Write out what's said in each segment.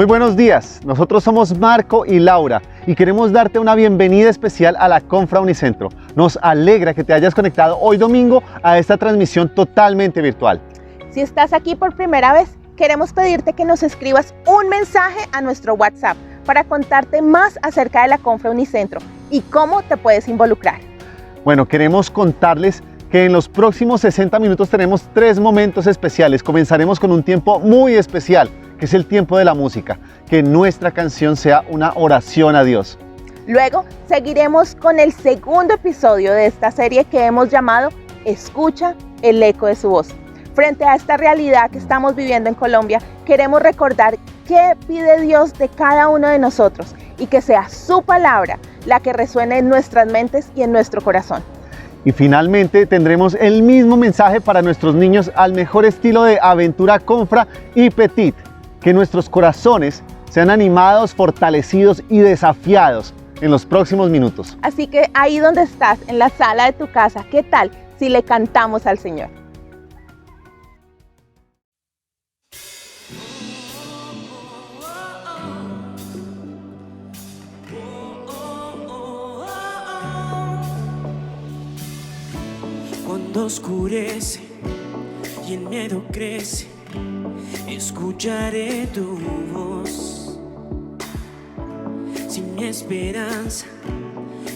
Muy buenos días, nosotros somos Marco y Laura y queremos darte una bienvenida especial a la Confra Unicentro. Nos alegra que te hayas conectado hoy domingo a esta transmisión totalmente virtual. Si estás aquí por primera vez, queremos pedirte que nos escribas un mensaje a nuestro WhatsApp para contarte más acerca de la Confra Unicentro y cómo te puedes involucrar. Bueno, queremos contarles que en los próximos 60 minutos tenemos 3 momentos especiales. Comenzaremos con un tiempo muy especial, que es el tiempo de la música, que nuestra canción sea una oración a Dios. Luego seguiremos con el segundo episodio de esta serie que hemos llamado Escucha el eco de su voz. Frente a esta realidad que estamos viviendo en Colombia, queremos recordar qué pide Dios de cada uno de nosotros y que sea su palabra la que resuene en nuestras mentes y en nuestro corazón. Y finalmente tendremos el mismo mensaje para nuestros niños al mejor estilo de Aventura Confra y Petit. Que nuestros corazones sean animados, fortalecidos y desafiados en los próximos minutos. Así que ahí donde estás, en la sala de tu casa, ¿qué tal si le cantamos al Señor? Cuando oscurece y el miedo crece, escucharé tu voz. Si mi esperanza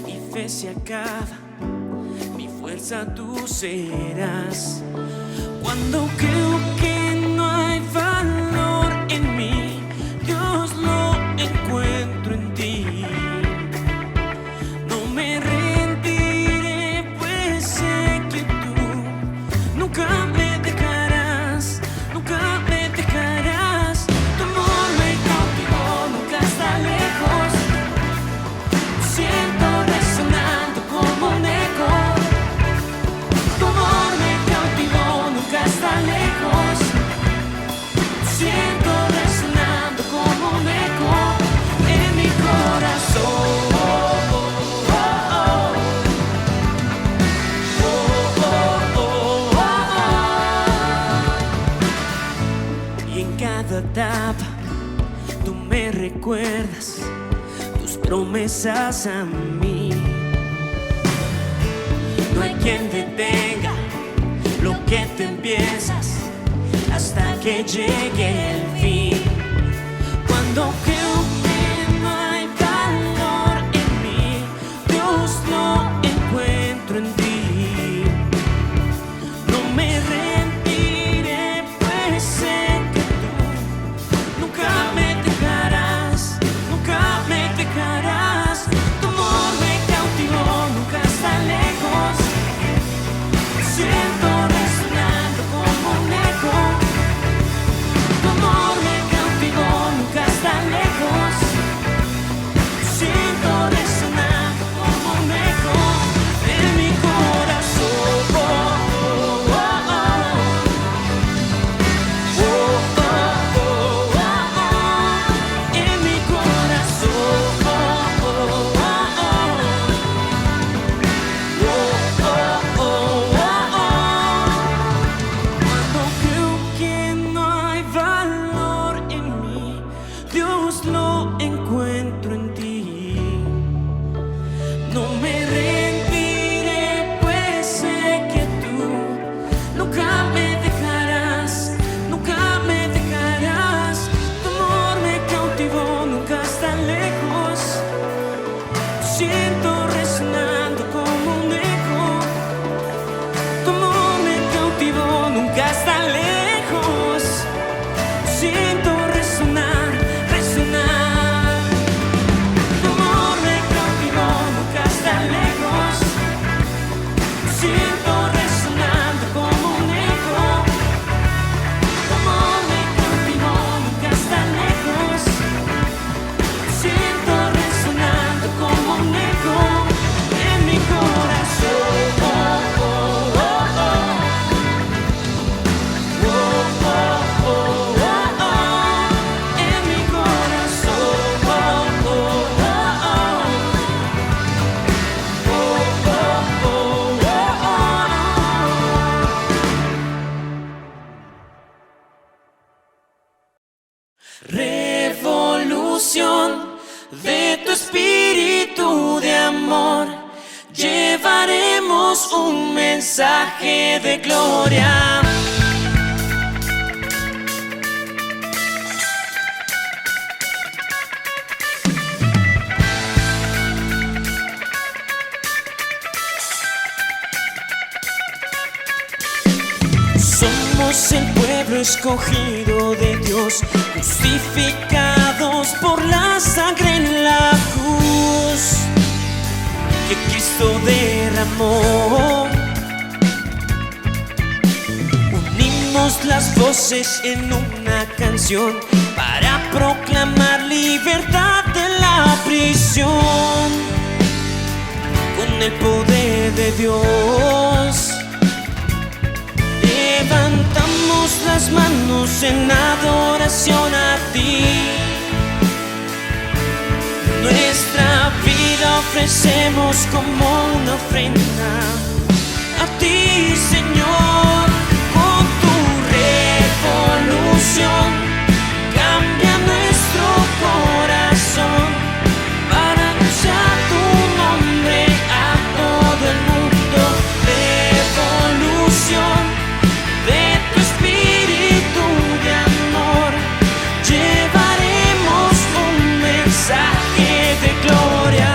y fe se acaba, mi fuerza tú serás. Cuando creo que no hay valor en mí, Dios lo encuentro en ti. No me rendiré, pues sé que tú nunca me dejarás, nunca me dejarás. Tu amor me cautivó, nunca está lejos. Siento resonando como un eco. Tu amor me cautivó, nunca está lejos. Siento resonando como un eco en mi corazón. Y en cada etapa tú me recuerdas tus promesas a mí. No hay quien detenga lo que te empiezas hasta que llegue el fin. Cuando creo que no hay valor en mí, Dios lo encuentro en ti. No me rendiré, pues sé que tú nunca me dejarás, nunca me dejarás. Tu amor me cautivó, nunca está lejos. Siento resonando como un eco. Tu amor me cautivó, nunca está lejos. Siento resonando como un eco en mi corazón. En mi corazón. Cuando creo que no hay valor en mí, Dios lo encuentro en ti. No me rendiré, pues sé que tú nunca me dejarás, nunca me dejarás. Tu amor me cautivó, nunca está lejos. Siento resonando como un eco. Tu amor me cautivó, nunca está lejos. Siento resonar, resonar. llevaremos un mensaje de gloria. Somos el pueblo escogido de Dios, justificados por la sangre en la cruz que Cristo derramó. Unimos las voces en una canción para proclamar libertad de la prisión con el poder de Dios. Levantamos las manos en adoración a ti. Nuestra vida ofrecemos como una ofrenda a ti, Señor. Con tu revolución cambia nuestro corazón para anunciar tu nombre a todo el mundo. Revolución de tu espíritu de amor, llevaremos un mensaje de gloria.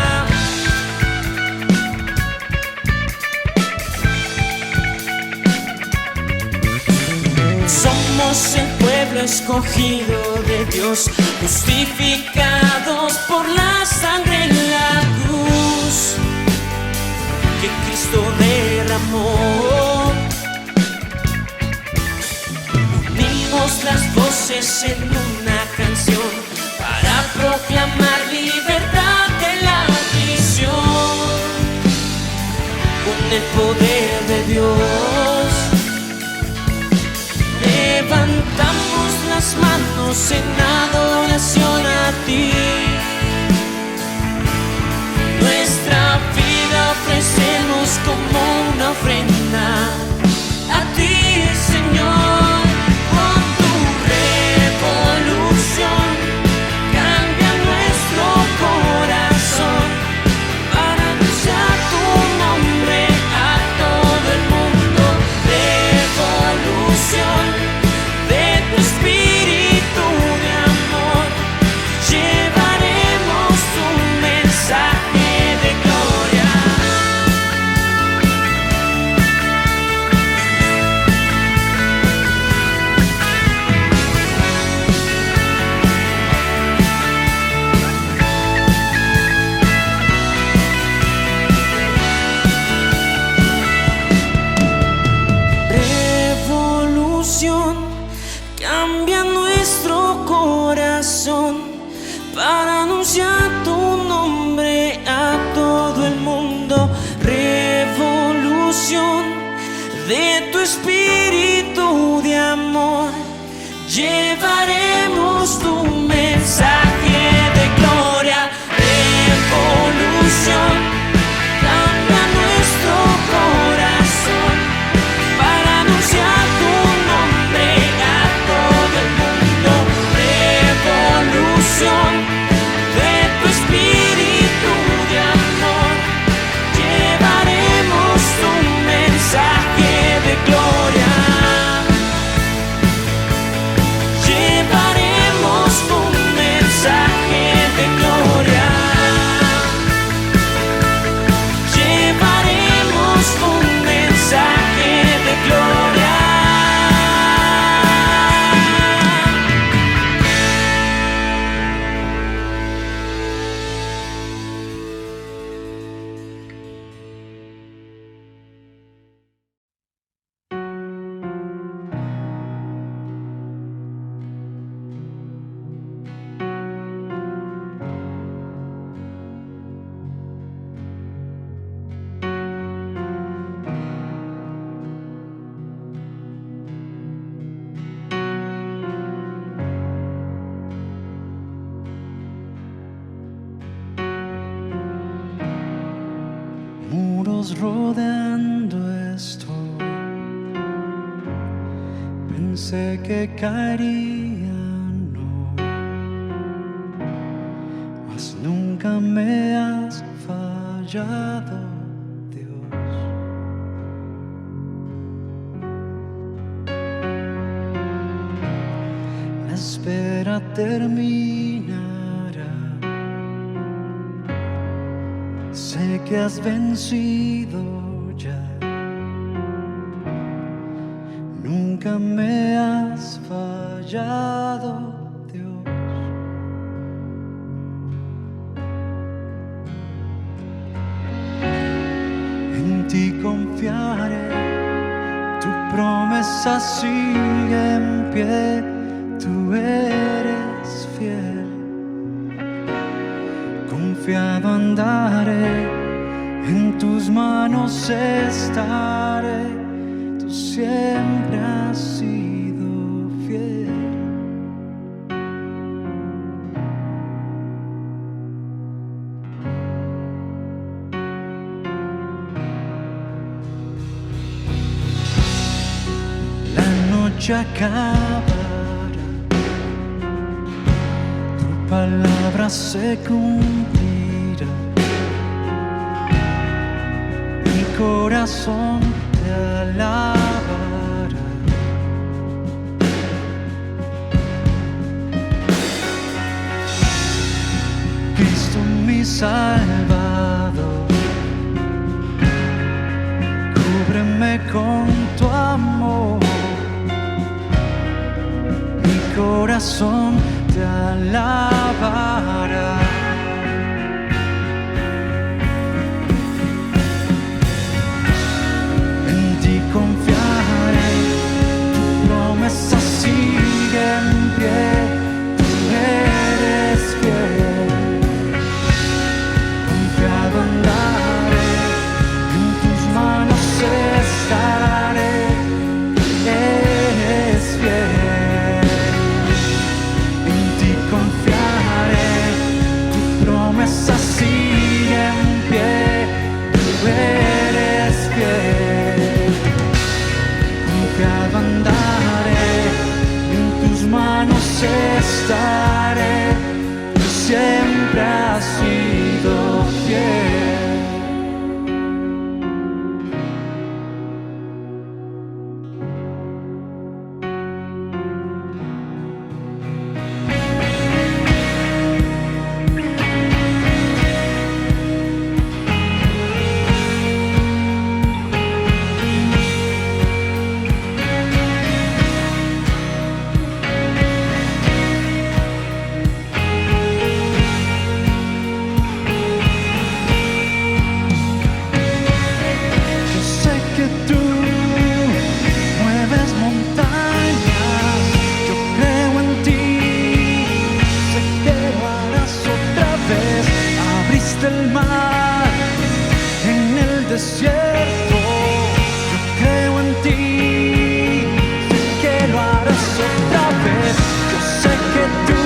Somos el pueblo escogido de Dios, justificados por la sangre en la cruz que Cristo derramó. Unimos las voces en una canción para proclamar libertad de la prisión con el poder de Dios. Levantamos las manos en adoración a ti. Nuestra vida ofrecemos como una ofrenda a ti, Señor. Con tu revolución cambia nuestro corazón para anunciar tu nombre a todo el mundo. Revolución de tu espíritu de amor, llevaremos un mensaje de gloria. Revolución cambia nuestro corazón para anunciar tu nombre a todo el mundo. Revolución de tu espíritu de amor, llevaremos tu mensaje de gloria. Revolución cambia nuestro corazón para anunciar tu nombre a todo el mundo. Revolución de tu espíritu de amor, llevaremos un mensaje de gloria. Llevaremos un mensaje de gloria. Llevaremos un mensaje de gloria. Muros rodeando estoy, pensé que caerían, no, mas nunca me has fallado, Dios. guerra terminará. Sé que has vencido ya. Nunca me has fallado, Dios. En ti confiaré, tu promesa sigue en pie, tú eres fiel. Confiado andaré, en tus manos estaré, tú siempre has sido fiel. La noche acabará, tu palabra se cumplirá. Mi corazón te alabará. Cristo mi Salvador, cúbreme con tu amor. Mi corazón te alabará. En ti confiaré, tu promesa sigue en pie, tú eres fiel. Confiado andaré, en tus manos estaré, eres fiel. En ti confiaré, tu promesa sigue en pie, tú eres fiel. Confiado andaré, en tus manos estaré, tú siempre has sido fiel. El mar en el desierto, yo creo en ti, sé que lo harás otra vez. Yo sé que tú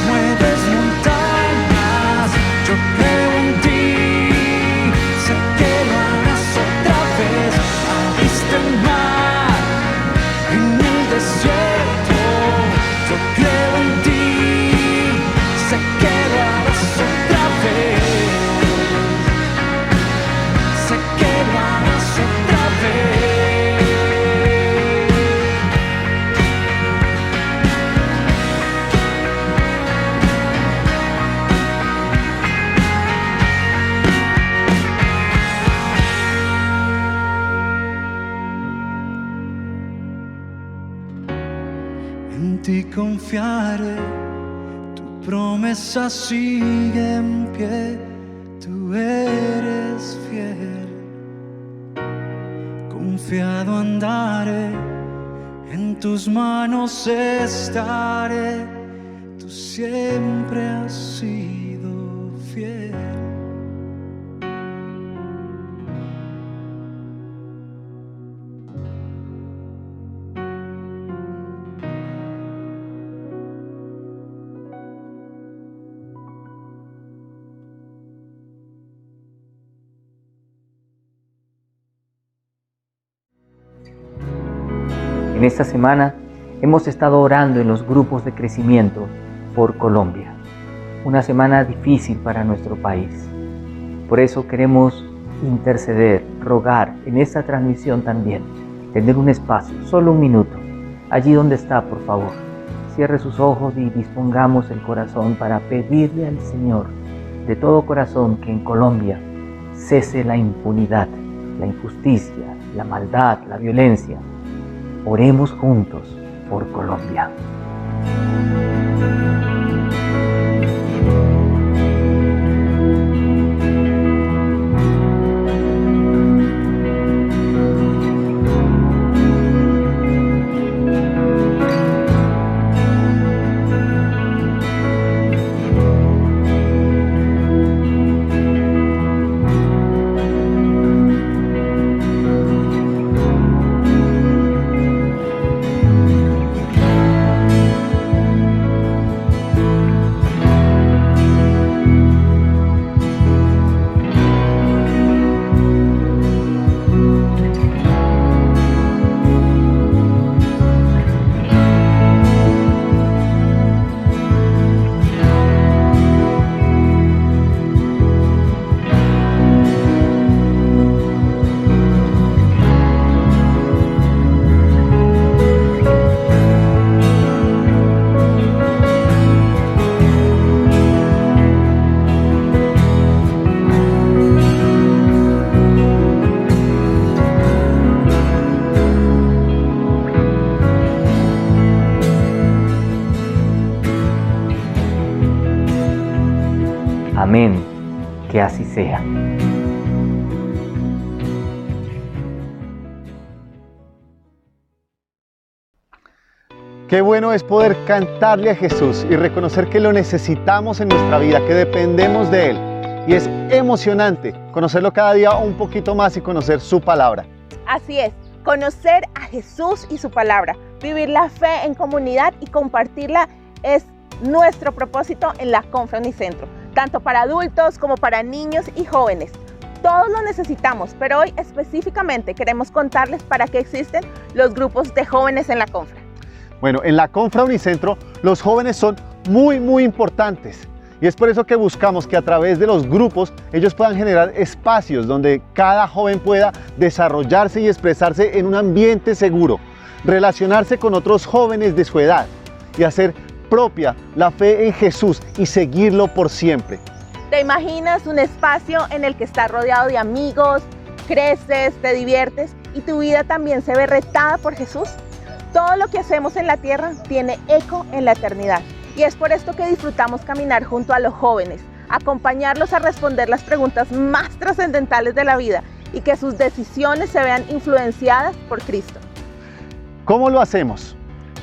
mueves montañas, yo creo en ti, sé que lo harás otra vez. Abriste el mar en el desierto, yo creo en ti, sé que lo harás otra vez. Sé que lo harás otra vez. En ti confiaré, tu promesa sigue en pie, tú eres fiel. Confiado andaré, en tus manos estaré, tú siempre has sido fiel. En esta semana hemos estado orando en los grupos de crecimiento por Colombia. Una semana difícil para nuestro país. Por eso queremos interceder, rogar en esta transmisión también, tener un espacio, solo un minuto, allí donde está, por favor. cierre sus ojos y dispongamos el corazón para pedirle al Señor de todo corazón que en Colombia cese la impunidad, la injusticia, la maldad, la violencia. Oremos juntos por Colombia. Amén, que así sea. Qué bueno es poder cantarle a Jesús y reconocer que lo necesitamos en nuestra vida, que dependemos de Él. Y es emocionante conocerlo cada día un poquito más y conocer su palabra. Así es, conocer a Jesús y su palabra, vivir la fe en comunidad y compartirla es nuestro propósito en la Confra Unicentro, tanto para adultos como para niños y jóvenes. Todos lo necesitamos, pero hoy específicamente queremos contarles para qué existen los grupos de jóvenes en la Confra. Bueno, en la Confra Unicentro los jóvenes son muy importantes y es por eso que buscamos que a través de los grupos ellos puedan generar espacios donde cada joven pueda desarrollarse y expresarse en un ambiente seguro, relacionarse con otros jóvenes de su edad y hacer propia la fe en Jesús y seguirlo por siempre. ¿Te imaginas un espacio en el que estás rodeado de amigos, creces, te diviertes y tu vida también se ve retada por Jesús? Todo lo que hacemos en la tierra tiene eco en la eternidad y es por esto que disfrutamos caminar junto a los jóvenes, acompañarlos a responder las preguntas más trascendentales de la vida y que sus decisiones se vean influenciadas por Cristo. ¿Cómo lo hacemos?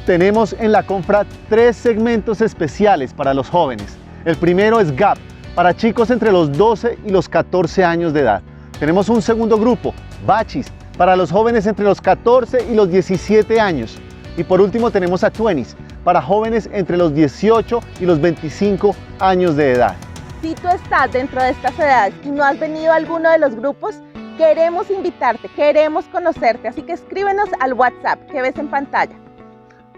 Tenemos en la Confra 3 segmentos especiales para los jóvenes. El primero es GAP, para chicos entre los 12 y los 14 años de edad. Tenemos un segundo grupo, Bachis, para los jóvenes entre los 14 y los 17 años. Y por último tenemos a Twenties, para jóvenes entre los 18 y los 25 años de edad. Si tú estás dentro de estas edades y no has venido a alguno de los grupos, queremos invitarte, queremos conocerte, así que escríbenos al WhatsApp que ves en pantalla.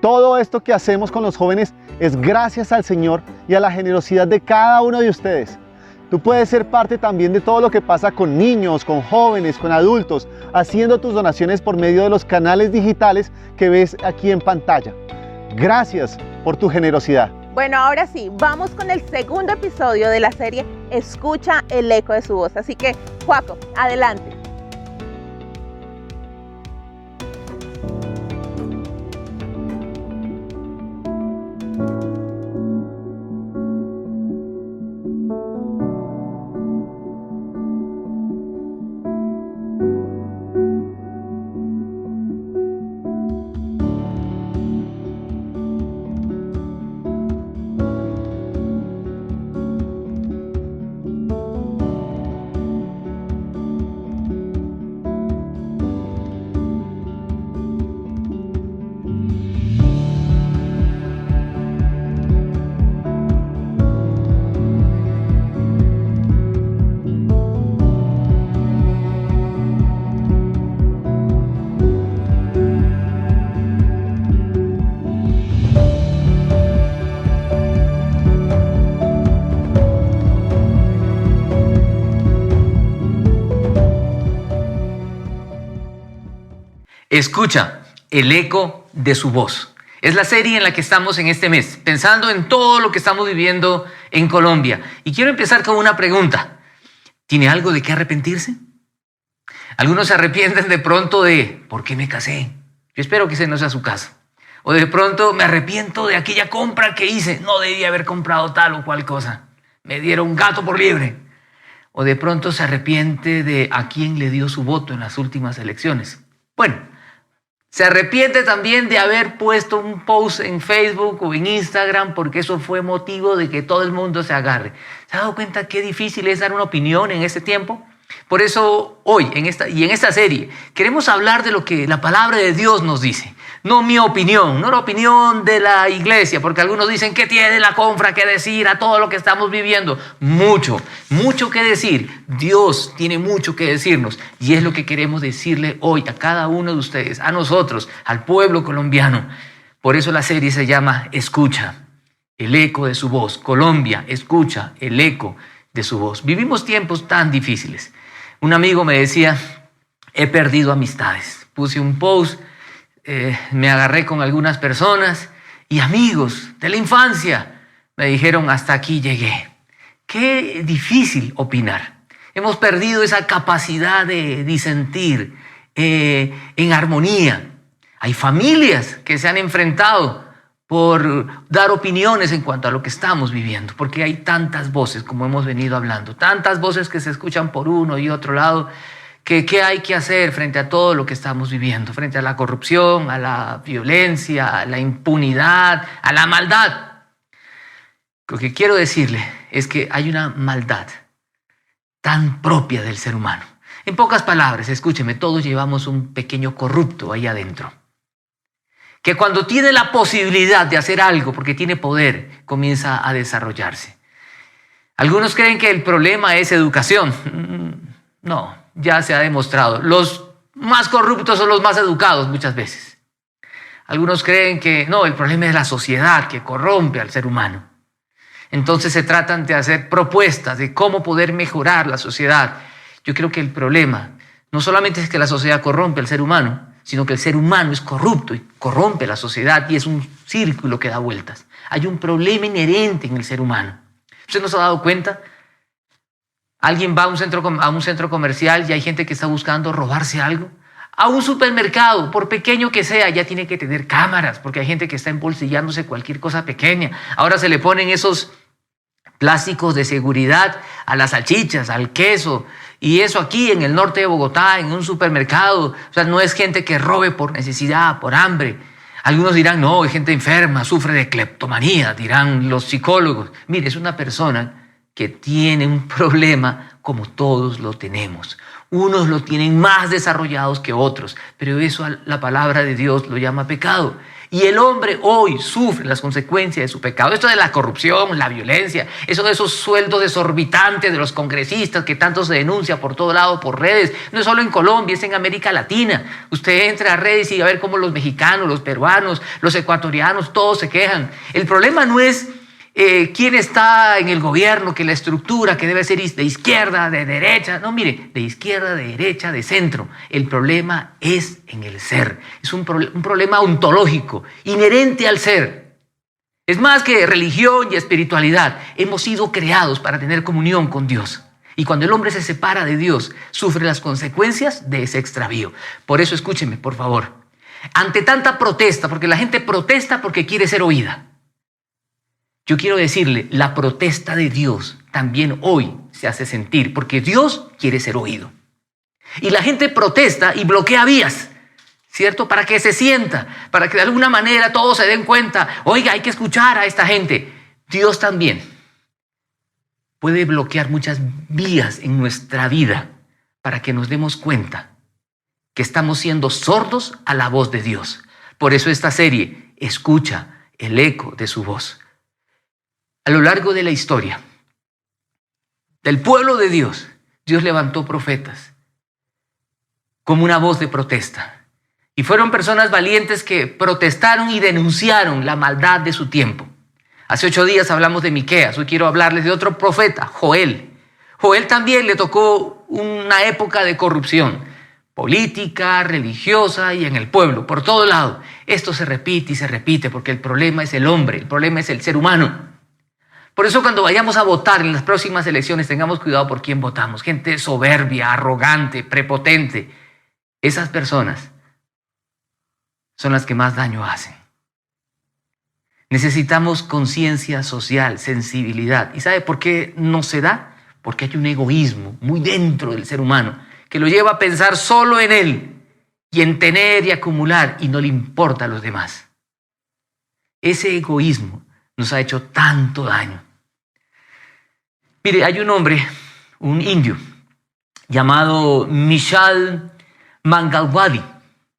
Todo esto que hacemos con los jóvenes es gracias al Señor y a la generosidad de cada uno de ustedes. Tú puedes ser parte también de todo lo que pasa con niños, con jóvenes, con adultos, haciendo tus donaciones por medio de los canales digitales que ves aquí en pantalla. Gracias por tu generosidad. Bueno, ahora sí, vamos con el segundo episodio de la serie Escucha el eco de su voz. Así que, Joaco, adelante. Escucha el eco de su voz. Es la serie en la que estamos en este mes, pensando en todo lo que estamos viviendo en Colombia. Y quiero empezar con una pregunta. ¿Tiene algo de qué arrepentirse? Algunos se arrepienten de pronto de ¿por qué me casé? Yo espero que ese no sea su caso. O de pronto me arrepiento de aquella compra que hice. No debía haber comprado tal o cual cosa. Me dieron gato por liebre. O de pronto se arrepiente de a quién le dio su voto en las últimas elecciones. Bueno, se arrepiente también de haber puesto un post en Facebook o en Instagram porque eso fue motivo de que todo el mundo se agarre. ¿Se ha dado cuenta qué difícil es dar una opinión en este tiempo? Por eso hoy en esta serie queremos hablar de lo que la palabra de Dios nos dice. No mi opinión, no la opinión de la iglesia, porque algunos dicen que tiene la confra que decir a todo lo que estamos viviendo. Mucho que decir. Dios tiene mucho que decirnos y es lo que queremos decirle hoy a cada uno de ustedes, a nosotros, al pueblo colombiano. Por eso la serie se llama Escucha, el eco de su voz. Colombia, escucha el eco de su voz. Vivimos tiempos tan difíciles. Un amigo me decía, he perdido amistades. Puse un post, me agarré con algunas personas y amigos de la infancia me dijeron hasta aquí llegué. Qué difícil opinar. Hemos perdido esa capacidad de disentir en armonía. Hay familias que se han enfrentado por dar opiniones en cuanto a lo que estamos viviendo, porque hay tantas voces, como hemos venido hablando, tantas voces que se escuchan por uno y otro lado. ¿Qué hay que hacer frente a todo lo que estamos viviendo? Frente a la corrupción, a la violencia, a la impunidad, a la maldad. Lo que quiero decirle es que hay una maldad tan propia del ser humano. En pocas palabras, escúcheme, todos llevamos un pequeño corrupto ahí adentro, que cuando tiene la posibilidad de hacer algo, porque tiene poder, comienza a desarrollarse. Algunos creen que el problema es educación. No. Ya se ha demostrado. Los más corruptos son los más educados muchas veces. Algunos creen que no, el problema es la sociedad que corrompe al ser humano. Entonces se tratan de hacer propuestas de cómo poder mejorar la sociedad. Yo creo que el problema no solamente es que la sociedad corrompe al ser humano, sino que el ser humano es corrupto y corrompe la sociedad y es un círculo que da vueltas. Hay un problema inherente en el ser humano. ¿Usted no se ha dado cuenta? Alguien va a un centro comercial y hay gente que está buscando robarse algo. A un supermercado, por pequeño que sea, ya tiene que tener cámaras, porque hay gente que está embolsillándose cualquier cosa pequeña. Ahora se le ponen esos plásticos de seguridad a las salchichas, al queso, y eso aquí en el norte de Bogotá, en un supermercado. O sea, no es gente que robe por necesidad, por hambre. Algunos dirán, no, es gente enferma, sufre de cleptomanía, dirán los psicólogos. Mire, es una persona que tiene un problema como todos lo tenemos. Unos lo tienen más desarrollados que otros, pero eso la palabra de Dios lo llama pecado. Y el hombre hoy sufre las consecuencias de su pecado. Esto de la corrupción, la violencia, eso de esos sueldos desorbitantes de los congresistas que tanto se denuncia por todo lado, por redes. No es solo en Colombia, es en América Latina. Usted entra a redes y va a ver cómo los mexicanos, los peruanos, los ecuatorianos, todos se quejan. El problema no es quién está en el gobierno, que la estructura que debe ser de izquierda, de derecha. No, mire, de izquierda, de derecha, de centro. El problema es en el ser. Es un problema ontológico, inherente al ser. Es más que religión y espiritualidad. Hemos sido creados para tener comunión con Dios. Y cuando el hombre se separa de Dios, sufre las consecuencias de ese extravío. Por eso escúcheme, por favor. Ante tanta protesta, porque la gente protesta porque quiere ser oída. Yo quiero decirle, la protesta de Dios también hoy se hace sentir, porque Dios quiere ser oído. Y la gente protesta y bloquea vías, ¿cierto? Para que se sienta, para que de alguna manera todos se den cuenta, oiga, hay que escuchar a esta gente. Dios también puede bloquear muchas vías en nuestra vida para que nos demos cuenta que estamos siendo sordos a la voz de Dios. Por eso esta serie, escucha el eco de su voz. A lo largo de la historia del pueblo de Dios, Dios levantó profetas como una voz de protesta. Y fueron personas valientes que protestaron y denunciaron la maldad de su tiempo. Hace 8 días hablamos de Miqueas. Hoy quiero hablarles de otro profeta, Joel. Joel también le tocó una época de corrupción. política, religiosa y en el pueblo, por todo lado. Esto se repite y se repite porque el problema es el hombre, el problema es el ser humano. Por eso cuando vayamos a votar en las próximas elecciones tengamos cuidado por quién votamos. Gente soberbia, arrogante, prepotente. Esas personas son las que más daño hacen. Necesitamos conciencia social, sensibilidad. ¿Y sabe por qué no se da? Porque hay un egoísmo muy dentro del ser humano que lo lleva a pensar solo en él y en tener y acumular y no le importa a los demás. Ese egoísmo nos ha hecho tanto daño. Mire, hay un hombre, un indio, llamado Vishal Mangalwadi.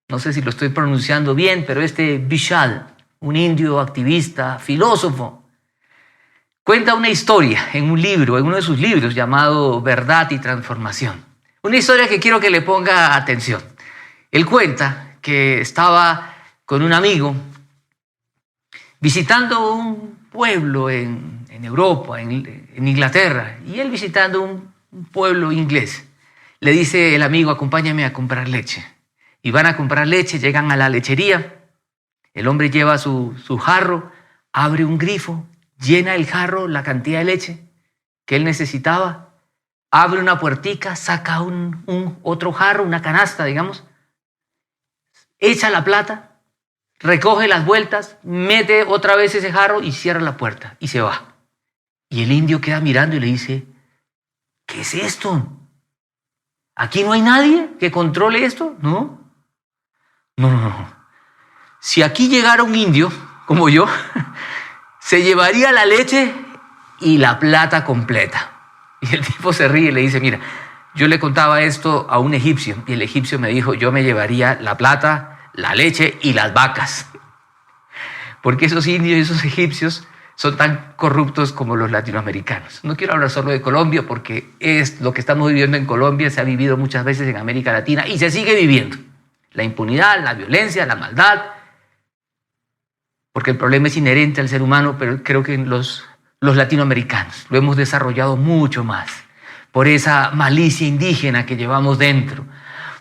No sé si lo estoy pronunciando bien, pero este Vishal, un indio activista, filósofo, cuenta una historia en un libro, en uno de sus libros llamado Verdad y Transformación. Una historia que quiero que le ponga atención. Él cuenta que estaba con un amigo visitando un pueblo en Europa, en Inglaterra, y él visitando un pueblo inglés. Le dice el amigo, acompáñame a comprar leche. Y van a comprar leche, llegan a la lechería. El hombre lleva su jarro, abre un grifo, llena el jarro, la cantidad de leche que él necesitaba, abre una puertica, saca otro jarro, una canasta, digamos, echa la plata, recoge las vueltas, mete otra vez ese jarro y cierra la puerta y se va. Y el indio queda mirando y le dice, ¿qué es esto? ¿Aquí no hay nadie que controle esto? No. Si aquí llegara un indio como yo, se llevaría la leche y la plata completa. Y el tipo se ríe y le dice, mira, yo le contaba esto a un egipcio y el egipcio me dijo, yo me llevaría la plata, la leche y las vacas. Porque esos indios y esos egipcios son tan corruptos como los latinoamericanos. No quiero hablar solo de Colombia porque es lo que estamos viviendo en Colombia, se ha vivido muchas veces en América Latina y se sigue viviendo. La impunidad, la violencia, la maldad, porque el problema es inherente al ser humano, pero creo que los latinoamericanos lo hemos desarrollado mucho más, por esa malicia indígena que llevamos dentro,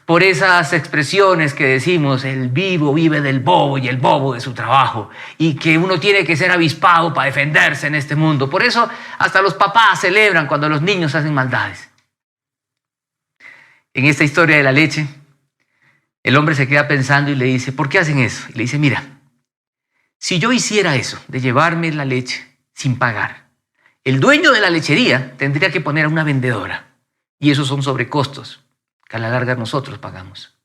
por esas expresiones que decimos, el vivo vive del bobo y el bobo de su trabajo, y que uno tiene que ser avispado para defenderse en este mundo. Por eso hasta los papás celebran cuando los niños hacen maldades. En esta historia de la leche, el hombre se queda pensando y le dice, ¿por qué hacen eso? Y le dice, mira, si yo hiciera eso, de llevarme la leche sin pagar, el dueño de la lechería tendría que poner a una vendedora, y esos son sobrecostos que a la larga nosotros pagamos.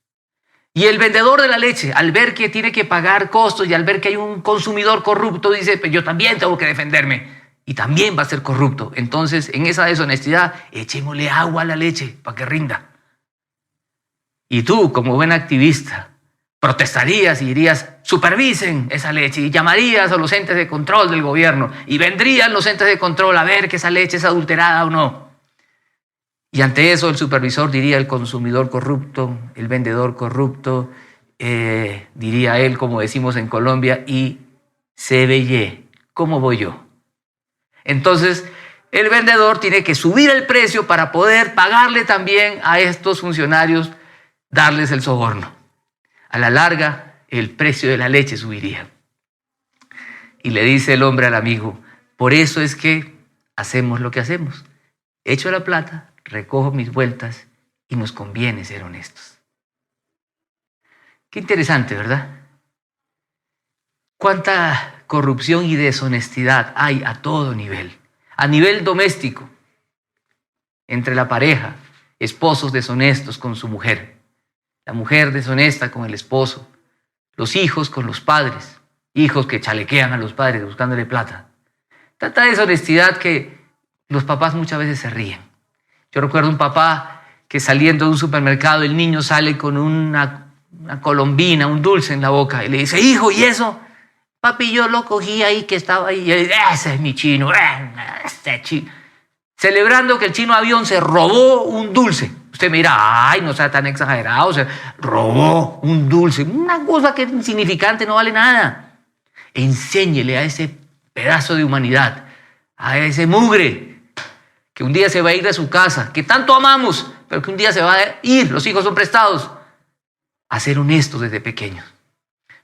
Y el vendedor de la leche, al ver que tiene que pagar costos y al ver que hay un consumidor corrupto, dice, pues yo también tengo que defenderme, y también va a ser corrupto. Entonces, en esa deshonestidad, echémosle agua a la leche para que rinda. Y tú, como buen activista, protestarías y dirías, supervisen esa leche, y llamarías a los entes de control del gobierno, y vendrían los entes de control a ver que esa leche es adulterada o no. Y ante eso el supervisor diría, el consumidor corrupto, el vendedor corrupto, diría él, como decimos en Colombia, y se veye, ¿cómo voy yo? Entonces, el vendedor tiene que subir el precio para poder pagarle también a estos funcionarios, darles el soborno. A la larga, el precio de la leche subiría. Y le dice el hombre al amigo, por eso es que hacemos lo que hacemos. Echo la plata, recojo mis vueltas y nos conviene ser honestos. Qué interesante, ¿verdad? Cuánta corrupción y deshonestidad hay a todo nivel. A nivel doméstico, entre la pareja, esposos deshonestos con su mujer, la mujer deshonesta con el esposo, los hijos con los padres, hijos que chalequean a los padres buscándole plata. Tanta deshonestidad que los papás muchas veces se ríen. Yo recuerdo un papá que saliendo de un supermercado, el niño sale con una colombina, un dulce en la boca, y le dice, hijo, ¿y eso? Papi, yo lo cogí ahí que estaba ahí. Y él dice, ese es mi chino, este chino. Celebrando que el chino avión se robó un dulce. Usted me dirá, ay, no sea tan exagerado, se robó un dulce. Una cosa que es insignificante, no vale nada. Enséñele a ese pedazo de humanidad, a ese mugre, que un día se va a ir de su casa, que tanto amamos, pero que un día se va a ir, los hijos son prestados. a ser honestos desde pequeños.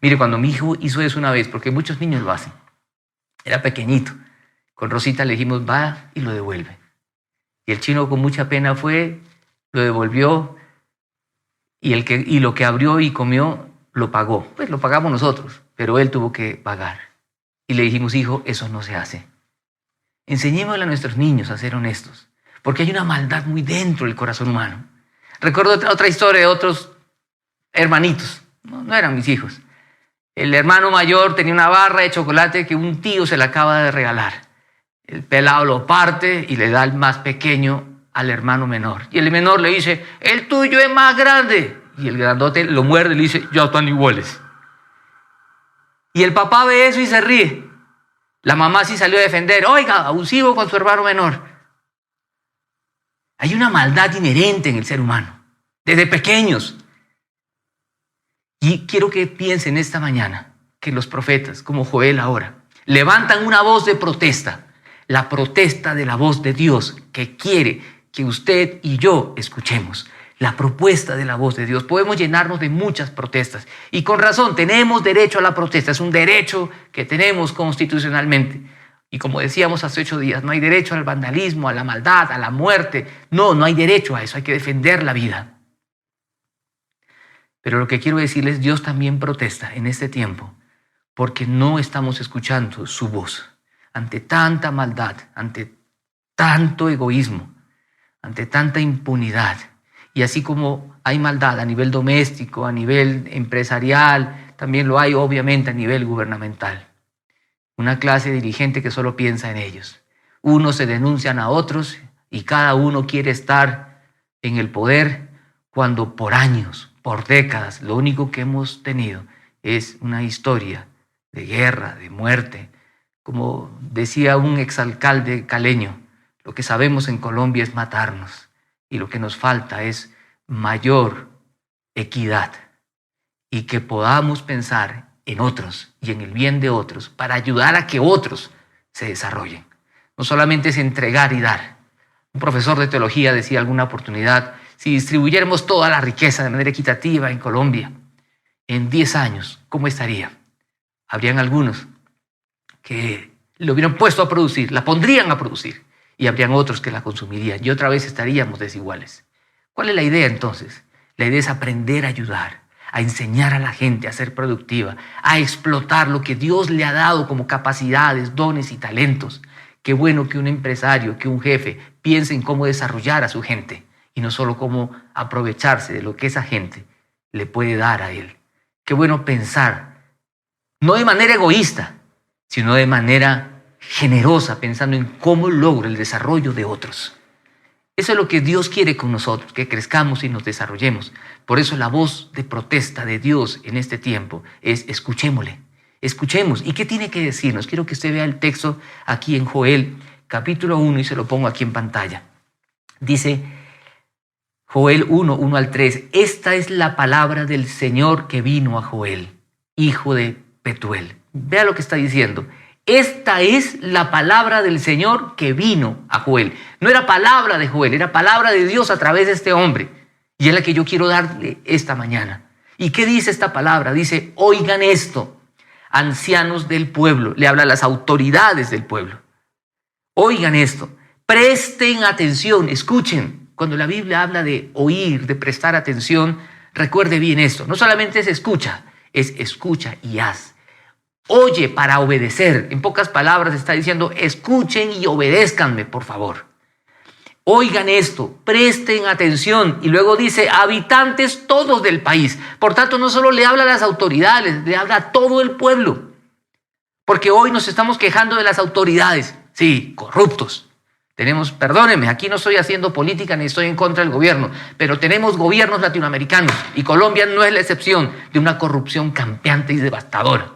Mire, cuando mi hijo hizo eso una vez, porque muchos niños lo hacen, era pequeñito, con Rosita le dijimos, va y lo devuelve. Y el chino con mucha pena fue, lo devolvió, y lo que abrió y comió lo pagó. Pues lo pagamos nosotros, pero él tuvo que pagar. Y le dijimos, hijo, eso no se hace. Enseñémosle a nuestros niños a ser honestos, porque hay una maldad muy dentro del corazón humano. Recuerdo otra historia de otros hermanitos, no eran mis hijos. El hermano mayor tenía una barra de chocolate que un tío se la acaba de regalar. El pelado lo parte y le da al más pequeño al hermano menor. Y el menor le dice, el tuyo es más grande. Y el grandote lo muerde y le dice, ya están iguales. Y el papá ve eso y se ríe. La mamá sí salió a defender, oiga, abusivo con su hermano menor. Hay una maldad inherente en el ser humano, desde pequeños. Y quiero que piensen esta mañana que los profetas, como Joel ahora, levantan una voz de protesta, la protesta de la voz de Dios que quiere que usted y yo escuchemos. La propuesta de la voz de Dios. Podemos llenarnos de muchas protestas y con razón tenemos derecho a la protesta. Es un derecho que tenemos constitucionalmente. Y como decíamos hace 8 días, no hay derecho al vandalismo, a la maldad, a la muerte. No hay derecho a eso. Hay que defender la vida. Pero lo que quiero decirles, Dios también protesta en este tiempo porque no estamos escuchando su voz. Ante tanta maldad, ante tanto egoísmo, ante tanta impunidad. Y así como hay maldad a nivel doméstico, a nivel empresarial, también lo hay obviamente a nivel gubernamental. Una clase dirigente que solo piensa en ellos. Unos se denuncian a otros y cada uno quiere estar en el poder cuando por años, por décadas, lo único que hemos tenido es una historia de guerra, de muerte. Como decía un exalcalde caleño, lo que sabemos en Colombia es matarnos. Y lo que nos falta es mayor equidad y que podamos pensar en otros y en el bien de otros para ayudar a que otros se desarrollen. No solamente es entregar y dar. Un profesor de teología decía alguna oportunidad, si distribuyéramos toda la riqueza de manera equitativa en Colombia, en 10 años, ¿cómo estaría? Habrían algunos que lo hubieran puesto a producir, la pondrían a producir. Y habrían otros que la consumirían y otra vez estaríamos desiguales. ¿Cuál es la idea entonces? La idea es aprender a ayudar, a enseñar a la gente a ser productiva, a explotar lo que Dios le ha dado como capacidades, dones y talentos. Qué bueno que un empresario, que un jefe piense en cómo desarrollar a su gente y no solo cómo aprovecharse de lo que esa gente le puede dar a él. Qué bueno pensar, no de manera egoísta, sino de manera generosa, pensando en cómo logro el desarrollo de otros. Eso es lo que Dios quiere con nosotros, que crezcamos y nos desarrollemos. Por eso la voz de protesta de Dios en este tiempo es escuchémosle, escuchemos. ¿Y qué tiene que decirnos? Quiero que usted vea el texto aquí en Joel, capítulo 1, y se lo pongo aquí en pantalla. Dice Joel 1, 1 al 3, esta es la palabra del Señor que vino a Joel, hijo de Petuel. Vea lo que está diciendo. Esta es la palabra del Señor que vino a Joel. No era palabra de Joel, era palabra de Dios a través de este hombre. Y es la que yo quiero darle esta mañana. ¿Y qué dice esta palabra? Dice, oigan esto, ancianos del pueblo. Le habla a las autoridades del pueblo. Oigan esto, presten atención, escuchen. Cuando la Biblia habla de oír, de prestar atención, recuerde bien esto. No solamente es escucha y haz. Oye para obedecer. En pocas palabras está diciendo, escuchen y obedézcanme, por favor. Oigan esto, presten atención. Y luego dice, habitantes todos del país. Por tanto, no solo le habla a las autoridades, le habla a todo el pueblo. Porque hoy nos estamos quejando de las autoridades. Sí, corruptos. Perdónenme, aquí no estoy haciendo política ni estoy en contra del gobierno, pero tenemos gobiernos latinoamericanos y Colombia no es la excepción de una corrupción campeante y devastadora.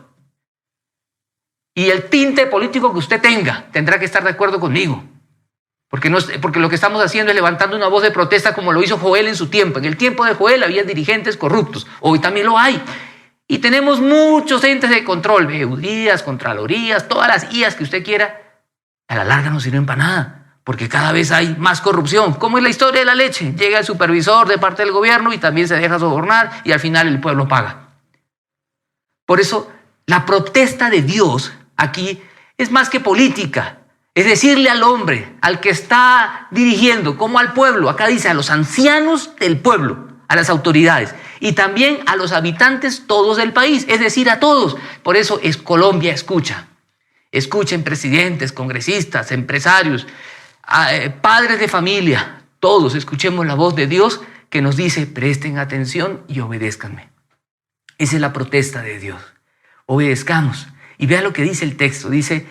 Y el tinte político que usted tenga tendrá que estar de acuerdo conmigo. Porque lo que estamos haciendo es levantando una voz de protesta como lo hizo Joel en su tiempo. En el tiempo de Joel había dirigentes corruptos. Hoy también lo hay. Y tenemos muchos entes de control. BEUDías, Contralorías, todas las IAs que usted quiera. A la larga no sirven para nada. porque cada vez hay más corrupción. ¿Cómo es la historia de la leche? Llega el supervisor de parte del gobierno y también se deja sobornar y al final el pueblo paga. Por eso, la protesta de Dios aquí es más que política. Es decirle al hombre, al que está dirigiendo, como al pueblo, acá dice a los ancianos del pueblo, a las autoridades y también a los habitantes todos del país, es decir, a todos. Por eso es Colombia escucha. Escuchen presidentes, congresistas, empresarios, padres de familia, todos escuchemos la voz de Dios que nos dice, presten atención y obedézcanme. Esa es la protesta de Dios. Obedezcamos. Y vea lo que dice el texto. Dice,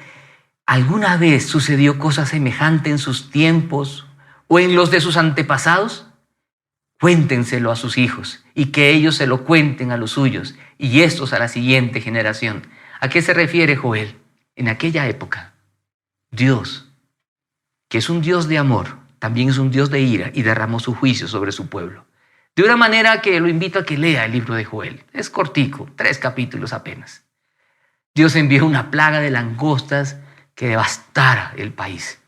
¿alguna vez sucedió cosa semejante en sus tiempos o en los de sus antepasados? Cuéntenselo a sus hijos y que ellos se lo cuenten a los suyos y estos a la siguiente generación. ¿A qué se refiere Joel? En aquella época, Dios, que es un Dios de amor, también es un Dios de ira y derramó su juicio sobre su pueblo. De una manera que lo invito a que lea el libro de Joel. Es cortico, 3 capítulos apenas. Dios envió una plaga de langostas que devastara el país.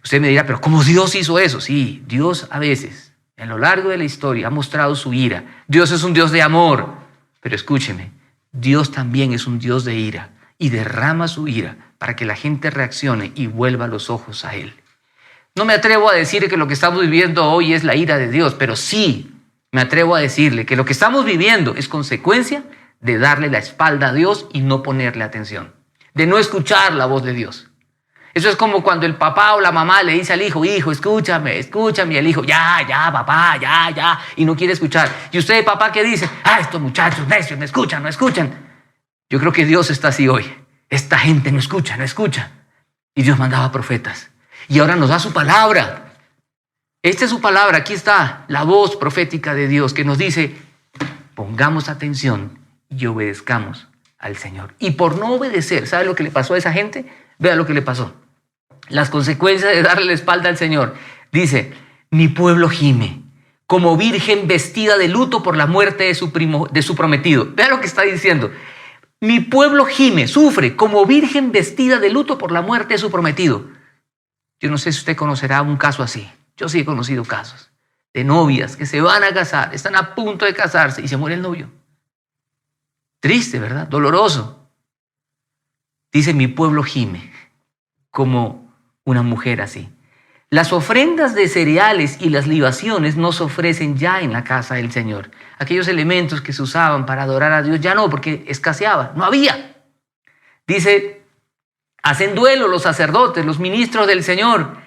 Usted me dirá, pero ¿cómo Dios hizo eso? Sí, Dios a veces, a lo largo de la historia, ha mostrado su ira. Dios es un Dios de amor. Pero escúcheme, Dios también es un Dios de ira y derrama su ira para que la gente reaccione y vuelva los ojos a Él. No me atrevo a decir que lo que estamos viviendo hoy es la ira de Dios, pero sí me atrevo a decirle que lo que estamos viviendo es consecuencia de darle la espalda a Dios y no ponerle atención, de no escuchar la voz de Dios. Eso es como cuando el papá o la mamá le dice al hijo, hijo, escúchame, escúchame, y el hijo, ya, papá, ya, y no quiere escuchar. Y usted, papá, ¿qué dice? Estos muchachos necios no escuchan. Yo creo que Dios está así hoy. Esta gente no escucha. Y Dios mandaba profetas. Y ahora nos da su palabra. Esta es su palabra, aquí está la voz profética de Dios que nos dice, pongamos atención y obedezcamos al Señor. Y por no obedecer, ¿sabe lo que le pasó a esa gente? Vea lo que le pasó. Las consecuencias de darle la espalda al Señor. Dice, mi pueblo gime como virgen vestida de luto por la muerte de su prometido. Vea lo que está diciendo. Mi pueblo gime, sufre como virgen vestida de luto por la muerte de su prometido. Yo no sé si usted conocerá un caso así. Yo sí he conocido casos de novias que se van a casar, están a punto de casarse y se muere el novio. Triste, ¿verdad? Doloroso. Dice, mi pueblo gime como una mujer así. Las ofrendas de cereales y las libaciones no se ofrecen ya en la casa del Señor. Aquellos elementos que se usaban para adorar a Dios ya no, porque escaseaba, no había. Dice, hacen duelo los sacerdotes, los ministros del Señor.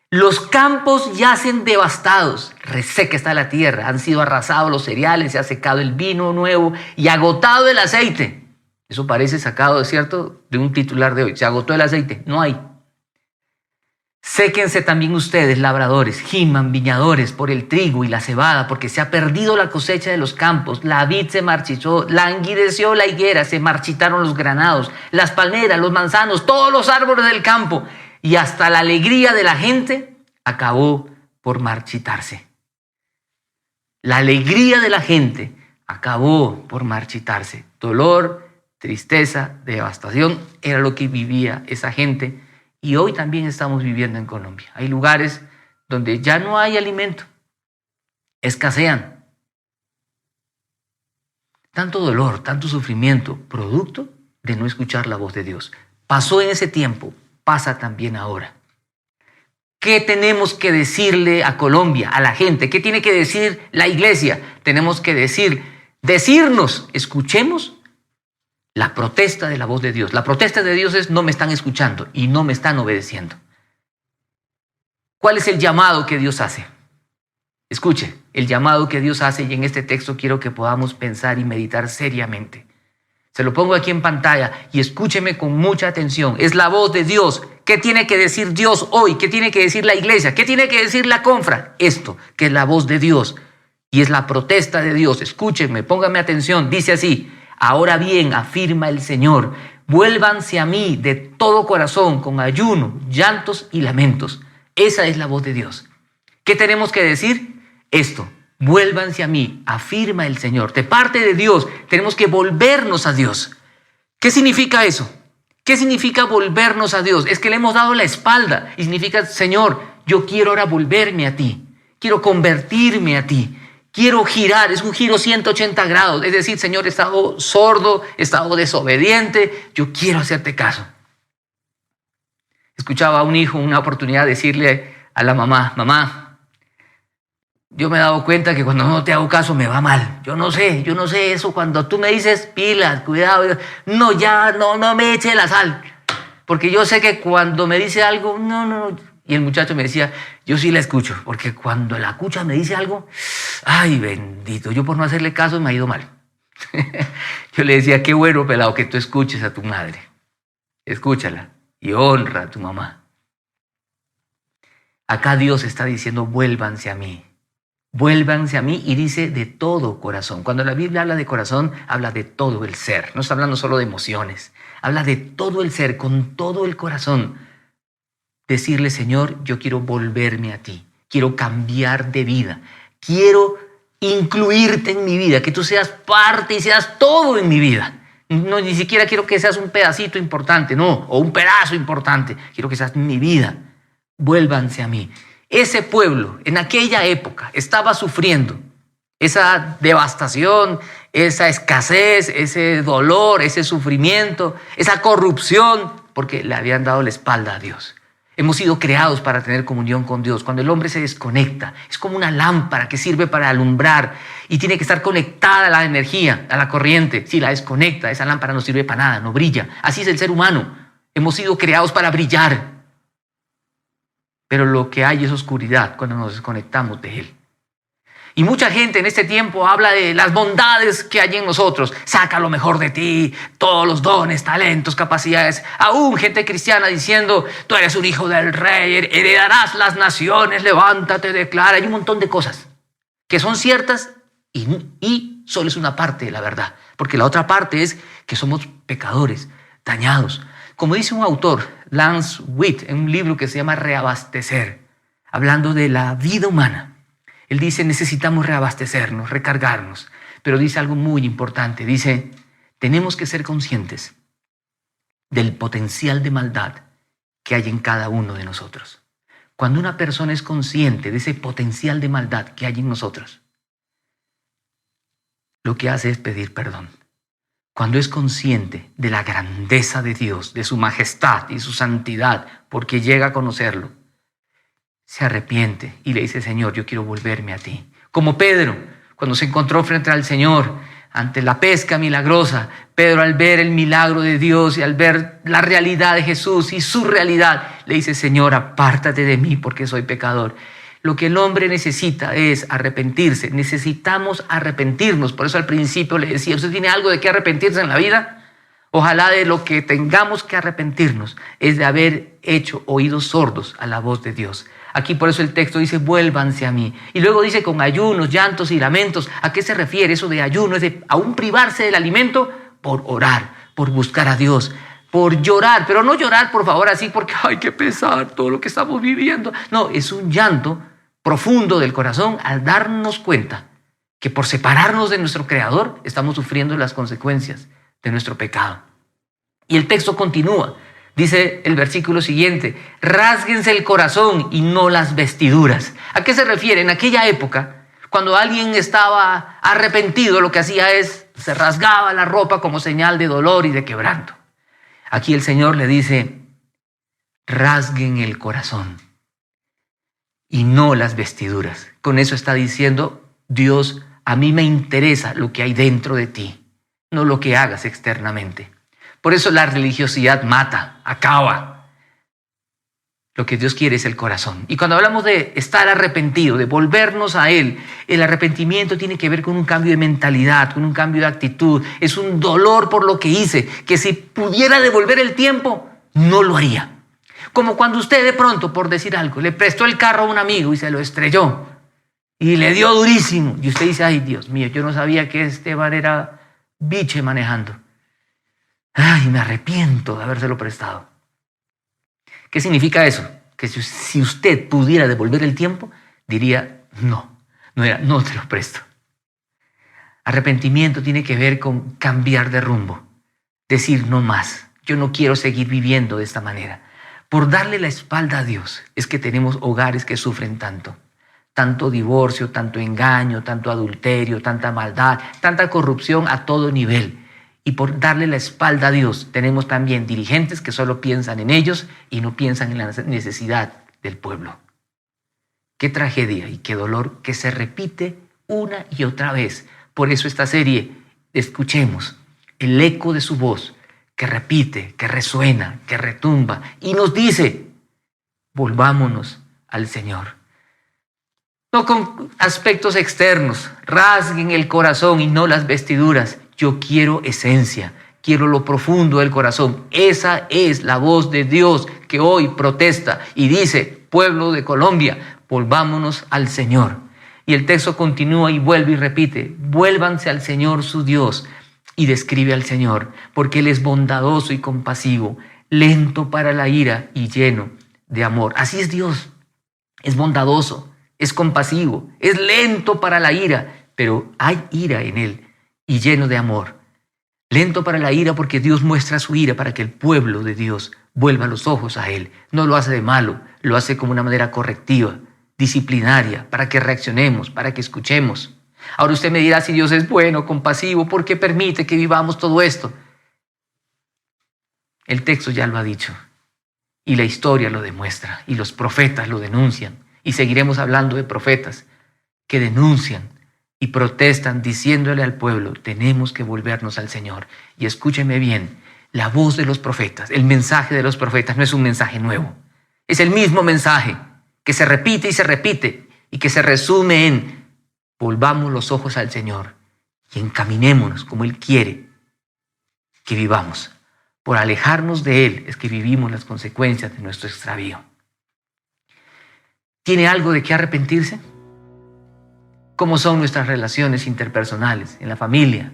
Los campos yacen devastados, reseca está la tierra, han sido arrasados los cereales, se ha secado el vino nuevo y agotado el aceite. Eso parece sacado, ¿cierto?, de un titular de hoy. Se agotó el aceite, no hay. Séquense también ustedes, labradores, giman, viñadores, por el trigo y la cebada, porque se ha perdido la cosecha de los campos, la vid se marchitó, languideció la higuera, se marchitaron los granados, las palmeras, los manzanos, todos los árboles del campo, y hasta la alegría de la gente acabó por marchitarse. La alegría de la gente acabó por marchitarse. Dolor, tristeza, devastación, era lo que vivía esa gente. Y hoy también estamos viviendo en Colombia. Hay lugares donde ya no hay alimento, escasean. Tanto dolor, tanto sufrimiento, producto de no escuchar la voz de Dios. Pasó en ese tiempo, pasa también ahora. ¿Qué tenemos que decirle a Colombia, a la gente? ¿Qué tiene que decir la iglesia? Tenemos que decirnos, escuchemos la protesta de la voz de Dios. La protesta de Dios es, no me están escuchando y no me están obedeciendo. ¿Cuál es el llamado que Dios hace? Escuche, el llamado que Dios hace, y en este texto quiero que podamos pensar y meditar seriamente. Se lo pongo aquí en pantalla y escúcheme con mucha atención. Es la voz de Dios. ¿Qué tiene que decir Dios hoy? ¿Qué tiene que decir la iglesia? ¿Qué tiene que decir la confra? Esto, que es la voz de Dios y es la protesta de Dios. Escúchenme, pónganme atención. Dice así, ahora bien, afirma el Señor, vuélvanse a mí de todo corazón con ayuno, llantos y lamentos. Esa es la voz de Dios. ¿Qué tenemos que decir? Esto. Vuélvanse a mí, afirma el Señor. De parte de Dios, tenemos que volvernos a Dios. ¿Qué significa eso? ¿Qué significa volvernos a Dios? Es que le hemos dado la espalda y significa, Señor, yo quiero ahora volverme a ti, quiero convertirme a ti, quiero girar, es un giro 180 grados, es decir, Señor, he estado sordo, he estado desobediente, yo quiero hacerte caso. Escuchaba a un hijo una oportunidad de decirle a la mamá, mamá, yo me he dado cuenta que cuando no te hago caso me va mal. Yo no sé eso. Cuando tú me dices pilas, cuidado, no me eche la sal. Porque yo sé que cuando me dice algo, no. Y el muchacho me decía, yo sí la escucho. Porque cuando la escucha me dice algo, ay bendito, yo por no hacerle caso me ha ido mal. Yo le decía, qué bueno, pelado, que tú escuches a tu madre. Escúchala y honra a tu mamá. Acá Dios está diciendo, vuélvanse a mí. Vuélvanse a mí, y dice de todo corazón. Cuando la Biblia habla de corazón, habla de todo el ser. No está hablando solo de emociones. Habla de todo el ser, con todo el corazón. Decirle, Señor, yo quiero volverme a ti. Quiero cambiar de vida. Quiero incluirte en mi vida. Que tú seas parte y seas todo en mi vida. No, ni siquiera quiero que seas un pedacito importante, no. O un pedazo importante. Quiero que seas mi vida. Vuélvanse a mí. Ese pueblo en aquella época estaba sufriendo esa devastación, esa escasez, ese dolor, ese sufrimiento, esa corrupción, porque le habían dado la espalda a Dios. Hemos sido creados para tener comunión con Dios. Cuando el hombre se desconecta, es como una lámpara que sirve para alumbrar y tiene que estar conectada a la energía, a la corriente. Si la desconecta, esa lámpara no sirve para nada, no brilla. Así es el ser humano. Hemos sido creados para brillar. Pero lo que hay es oscuridad cuando nos desconectamos de Él. Y mucha gente en este tiempo habla de las bondades que hay en nosotros. Saca lo mejor de ti, todos los dones, talentos, capacidades. Aún gente cristiana diciendo, tú eres un hijo del rey, heredarás las naciones, levántate, declara. Hay un montón de cosas que son ciertas y solo es una parte de la verdad. Porque la otra parte es que somos pecadores, dañados. Como dice un autor, Lance Witt, en un libro que se llama Reabastecer, hablando de la vida humana, él dice, necesitamos reabastecernos, recargarnos, pero dice algo muy importante, dice, tenemos que ser conscientes del potencial de maldad que hay en cada uno de nosotros. Cuando una persona es consciente de ese potencial de maldad que hay en nosotros, lo que hace es pedir perdón. Cuando es consciente de la grandeza de Dios, de su majestad y su santidad, porque llega a conocerlo, se arrepiente y le dice, Señor, yo quiero volverme a ti. Como Pedro, cuando se encontró frente al Señor, ante la pesca milagrosa, Pedro al ver el milagro de Dios y al ver la realidad de Jesús y su realidad, le dice, Señor, apártate de mí porque soy pecador. Lo que el hombre necesita es arrepentirse. Necesitamos arrepentirnos. Por eso al principio le decía, ¿usted tiene algo de qué arrepentirse en la vida? Ojalá de lo que tengamos que arrepentirnos es de haber hecho oídos sordos a la voz de Dios. Aquí por eso el texto dice, vuélvanse a mí. Y luego dice, con ayunos, llantos y lamentos. ¿A qué se refiere eso de ayuno? Es de aún privarse del alimento por orar, por buscar a Dios, por llorar. Pero no llorar, por favor, así porque, ay, qué pesar todo lo que estamos viviendo. No, es un llanto profundo del corazón al darnos cuenta que por separarnos de nuestro Creador estamos sufriendo las consecuencias de nuestro pecado. Y el texto continúa, dice el versículo siguiente, rásguense el corazón y no las vestiduras. ¿A qué se refiere? En aquella época, cuando alguien estaba arrepentido, lo que hacía es, se rasgaba la ropa como señal de dolor y de quebranto. Aquí el Señor le dice, rasguen el corazón y no las vestiduras. Con eso está diciendo Dios, a mí me interesa lo que hay dentro de ti, no lo que hagas externamente. Por eso la religiosidad mata, acaba. Lo que Dios quiere es el corazón. Y cuando hablamos de estar arrepentido, de volvernos a Él, el arrepentimiento tiene que ver con un cambio de mentalidad, con un cambio de actitud. Es un dolor por lo que hice, que si pudiera devolver el tiempo, no lo haría. Como cuando usted de pronto, por decir algo, le prestó el carro a un amigo y se lo estrelló y le dio durísimo. Y usted dice, ay Dios mío, yo no sabía que este man era biche manejando. Ay, me arrepiento de habérselo prestado. ¿Qué significa eso? Que si usted pudiera devolver el tiempo, diría, no te lo presto. Arrepentimiento tiene que ver con cambiar de rumbo. Decir no más, Yo no quiero seguir viviendo de esta manera. Por darle la espalda a Dios es que tenemos hogares que sufren tanto. Tanto divorcio, tanto engaño, tanto adulterio, tanta maldad, tanta corrupción a todo nivel. Y por darle la espalda a Dios tenemos también dirigentes que solo piensan en ellos y no piensan en la necesidad del pueblo. Qué tragedia y qué dolor que se repite una y otra vez. Por eso esta serie, escuchemos el eco de su voz que repite, que resuena, que retumba y nos dice, volvámonos al Señor. No con aspectos externos, rasguen el corazón y no las vestiduras. Yo quiero esencia, quiero lo profundo del corazón. Esa es la voz de Dios que hoy protesta y dice, pueblo de Colombia, volvámonos al Señor. Y el texto continúa y vuelve y repite, vuélvanse al Señor su Dios. Y describe al Señor, porque Él es bondadoso y compasivo, lento para la ira y lleno de amor. Así es Dios, es bondadoso, es compasivo, es lento para la ira, pero hay ira en Él y lleno de amor. Lento para la ira porque Dios muestra su ira para que el pueblo de Dios vuelva los ojos a Él. No lo hace de malo, lo hace como una manera correctiva, disciplinaria, para que reaccionemos, para que escuchemos. Ahora usted me dirá si Dios es bueno, compasivo, ¿por qué permite que vivamos todo esto? El texto ya lo ha dicho y la historia lo demuestra y los profetas lo denuncian y seguiremos hablando de profetas que denuncian y protestan diciéndole al pueblo, tenemos que volvernos al Señor. Y escúcheme bien, la voz de los profetas, el mensaje de los profetas no es un mensaje nuevo, es el mismo mensaje que se repite y que se resume en volvamos los ojos al Señor y encaminémonos como Él quiere que vivamos. Por alejarnos de Él es que vivimos las consecuencias de nuestro extravío. ¿Tiene algo de qué arrepentirse? ¿Cómo son nuestras relaciones interpersonales en la familia,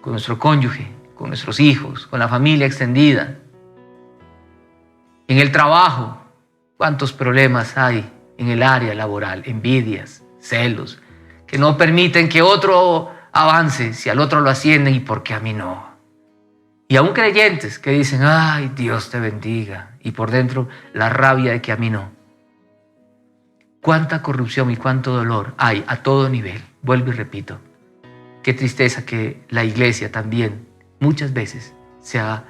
con nuestro cónyuge, con nuestros hijos, con la familia extendida? En el trabajo, ¿cuántos problemas hay en el área laboral? Envidias, celos, que no permiten que otro avance si al otro lo ascienden y por qué a mí no. Y aún creyentes que dicen, ay, Dios te bendiga, y por dentro la rabia de que a mí no. Cuánta corrupción y cuánto dolor hay a todo nivel. Vuelvo y repito, qué tristeza que la iglesia también muchas veces sea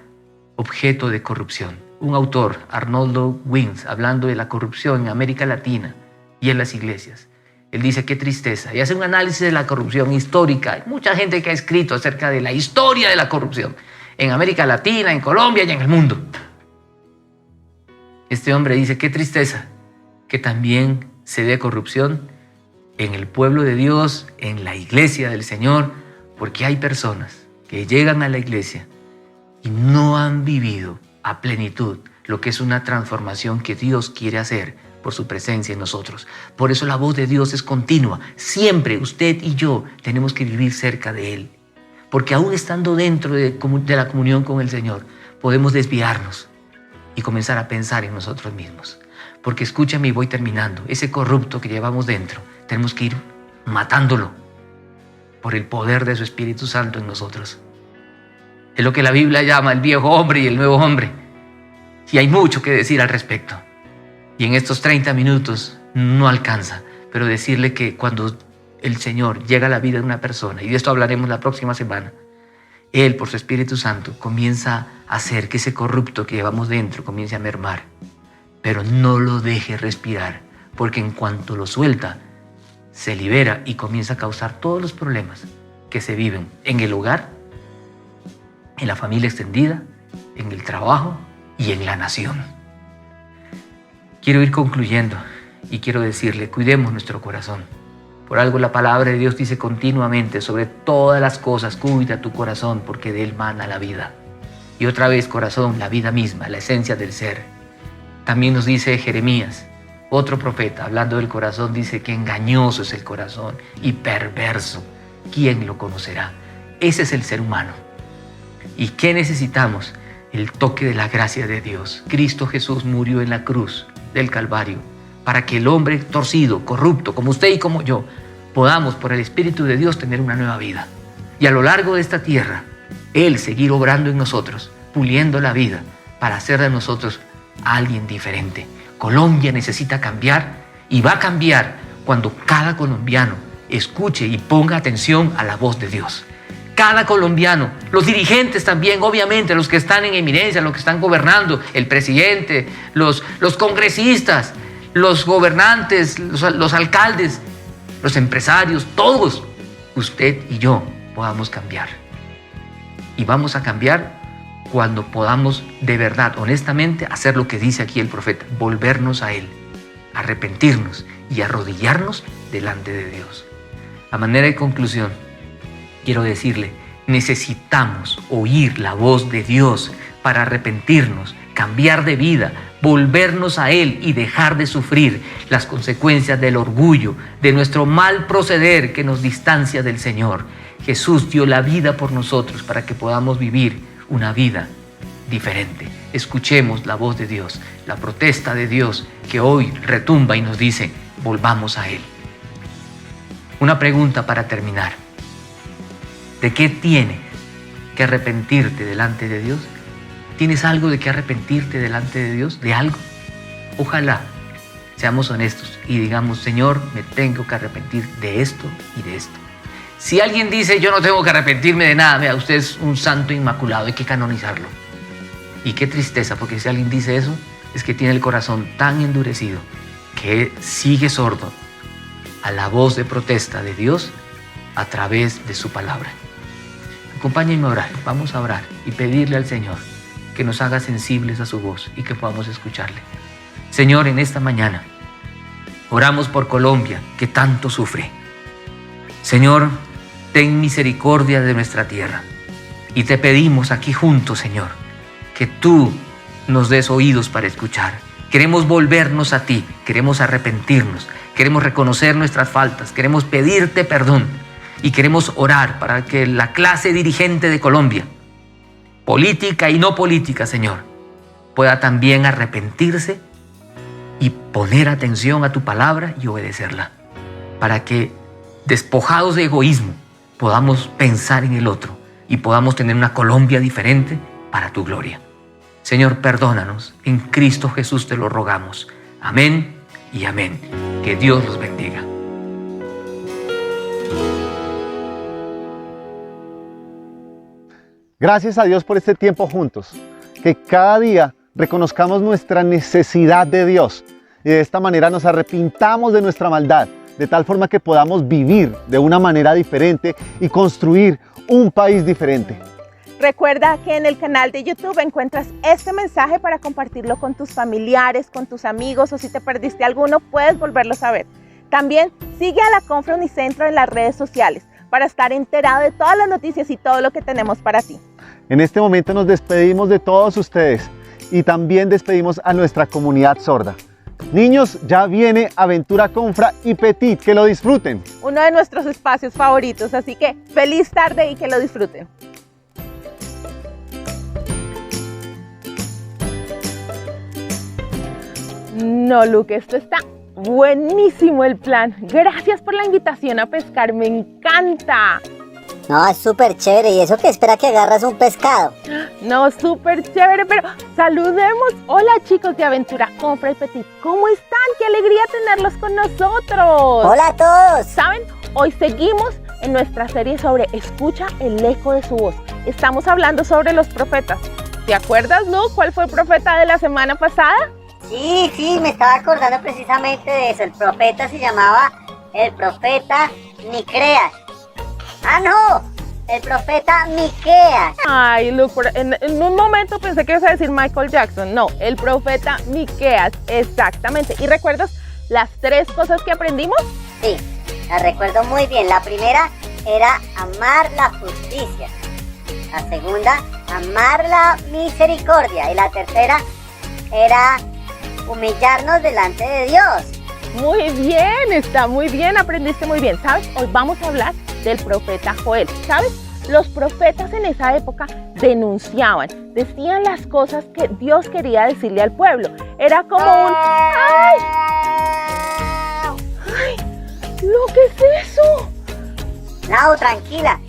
objeto de corrupción. Un autor, Arnoldo Wins, hablando de la corrupción en América Latina y en las iglesias, él dice qué tristeza y hace un análisis de la corrupción histórica. Hay mucha gente que ha escrito acerca de la historia de la corrupción en América Latina, en Colombia y en el mundo. Este hombre dice qué tristeza que también se dé corrupción en el pueblo de Dios, en la iglesia del Señor, porque hay personas que llegan a la iglesia y no han vivido a plenitud lo que es una transformación que Dios quiere hacer por su presencia en nosotros. Por eso la voz de Dios es continua. Siempre usted y yo tenemos que vivir cerca de Él. Porque aún estando dentro de la comunión con el Señor, podemos desviarnos y comenzar a pensar en nosotros mismos. Porque escúchame y voy terminando. Ese corrupto que llevamos dentro, tenemos que ir matándolo por el poder de su Espíritu Santo en nosotros. Es lo que la Biblia llama el viejo hombre y el nuevo hombre. Y hay mucho que decir al respecto. Y en estos 30 minutos no alcanza, pero decirle que cuando el Señor llega a la vida de una persona, y de esto hablaremos la próxima semana, Él, por su Espíritu Santo, comienza a hacer que ese corrupto que llevamos dentro comience a mermar. Pero no lo deje respirar, porque en cuanto lo suelta, se libera y comienza a causar todos los problemas que se viven en el hogar, en la familia extendida, en el trabajo y en la nación. Quiero ir concluyendo y quiero decirle, cuidemos nuestro corazón. Por algo la palabra de Dios dice continuamente, sobre todas las cosas, cuida tu corazón, porque de él mana la vida. Y otra vez, corazón, la vida misma, la esencia del ser. También nos dice Jeremías, otro profeta, hablando del corazón, dice que engañoso es el corazón y perverso. ¿Quién lo conocerá? Ese es el ser humano. ¿Y qué necesitamos? El toque de la gracia de Dios. Cristo Jesús murió en la cruz del Calvario para que el hombre torcido, corrupto, como usted y como yo, podamos por el Espíritu de Dios tener una nueva vida. Y a lo largo de esta tierra, Él seguir obrando en nosotros, puliendo la vida para hacer de nosotros alguien diferente. Colombia necesita cambiar y va a cambiar cuando cada colombiano escuche y ponga atención a la voz de Dios. Cada colombiano, los dirigentes también, obviamente, los que están en eminencia, los que están gobernando, el presidente, los congresistas, los gobernantes, los alcaldes, los empresarios, todos, usted y yo podamos cambiar. Y vamos a cambiar cuando podamos de verdad, honestamente, hacer lo que dice aquí el profeta, volvernos a Él, arrepentirnos y arrodillarnos delante de Dios. A manera de conclusión, quiero decirle, necesitamos oír la voz de Dios para arrepentirnos, cambiar de vida, volvernos a Él y dejar de sufrir las consecuencias del orgullo, de nuestro mal proceder que nos distancia del Señor. Jesús dio la vida por nosotros para que podamos vivir una vida diferente. Escuchemos la voz de Dios, la protesta de Dios que hoy retumba y nos dice, volvamos a Él. Una pregunta para terminar. ¿De qué tienes que arrepentirte delante de Dios? ¿Tienes algo de qué arrepentirte delante de Dios? ¿De algo? Ojalá seamos honestos y digamos, Señor, me tengo que arrepentir de esto y de esto. Si alguien dice, yo no tengo que arrepentirme de nada, vea, usted es un santo inmaculado, hay que canonizarlo. Y qué tristeza, porque si alguien dice eso, es que tiene el corazón tan endurecido que sigue sordo a la voz de protesta de Dios a través de su palabra. Acompáñenme a orar, vamos a orar y pedirle al Señor que nos haga sensibles a su voz y que podamos escucharle. Señor, en esta mañana oramos por Colombia, que tanto sufre. Señor, ten misericordia de nuestra tierra y te pedimos aquí juntos, Señor, que tú nos des oídos para escuchar. Queremos volvernos a ti, queremos arrepentirnos, queremos reconocer nuestras faltas, queremos pedirte perdón y queremos orar para que la clase dirigente de Colombia, política y no política, Señor, pueda también arrepentirse y poner atención a tu palabra y obedecerla, para que, despojados de egoísmo, podamos pensar en el otro y podamos tener una Colombia diferente para tu gloria. Señor, perdónanos, en Cristo Jesús te lo rogamos. Amén y amén. Que Dios los bendiga. Gracias a Dios por este tiempo juntos. Que cada día reconozcamos nuestra necesidad de Dios y de esta manera nos arrepintamos de nuestra maldad, de tal forma que podamos vivir de una manera diferente y construir un país diferente. Recuerda que en el canal de YouTube encuentras este mensaje para compartirlo con tus familiares, con tus amigos, o si te perdiste alguno, puedes volverlo a ver. También sigue a la Confra Unicentro en las redes sociales para estar enterado de todas las noticias y todo lo que tenemos para ti. En este momento nos despedimos de todos ustedes y también despedimos a nuestra comunidad sorda. Niños, ya viene Aventura Confra y Petit, que lo disfruten. Uno de nuestros espacios favoritos, así que feliz tarde y que lo disfruten. No, Luke, esto está buenísimo el plan. Gracias por la invitación a pescar, me encanta. No, es súper chévere. ¿Y eso que espera que agarras un pescado? No, súper chévere, pero saludemos. Hola chicos de Aventura Confra y Petit, ¿cómo están? ¡Qué alegría tenerlos con nosotros! Hola a todos. ¿Saben? Hoy seguimos en nuestra serie sobre Escucha el eco de su voz. Estamos hablando sobre los profetas. ¿Te acuerdas, Luke, cuál fue el profeta de la semana pasada? Sí, me estaba acordando precisamente de eso. El profeta se llamaba el profeta Nicreas. ¡Ah, no! El profeta Miqueas. Ay, Luke, en un momento pensé que ibas a decir Michael Jackson. No, el profeta Miqueas, exactamente. ¿Y recuerdas las 3 cosas que aprendimos? Sí, las recuerdo muy bien. La primera era amar la justicia. La segunda, amar la misericordia. Y la tercera era humillarnos delante de Dios. Muy bien, está muy bien, aprendiste muy bien. ¿Sabes? Hoy vamos a hablar del profeta Joel. ¿Sabes? Los profetas en esa época denunciaban, decían las cosas que Dios quería decirle al pueblo. Era como un... ¡Ay! ¿Lo que es eso? No, tranquila.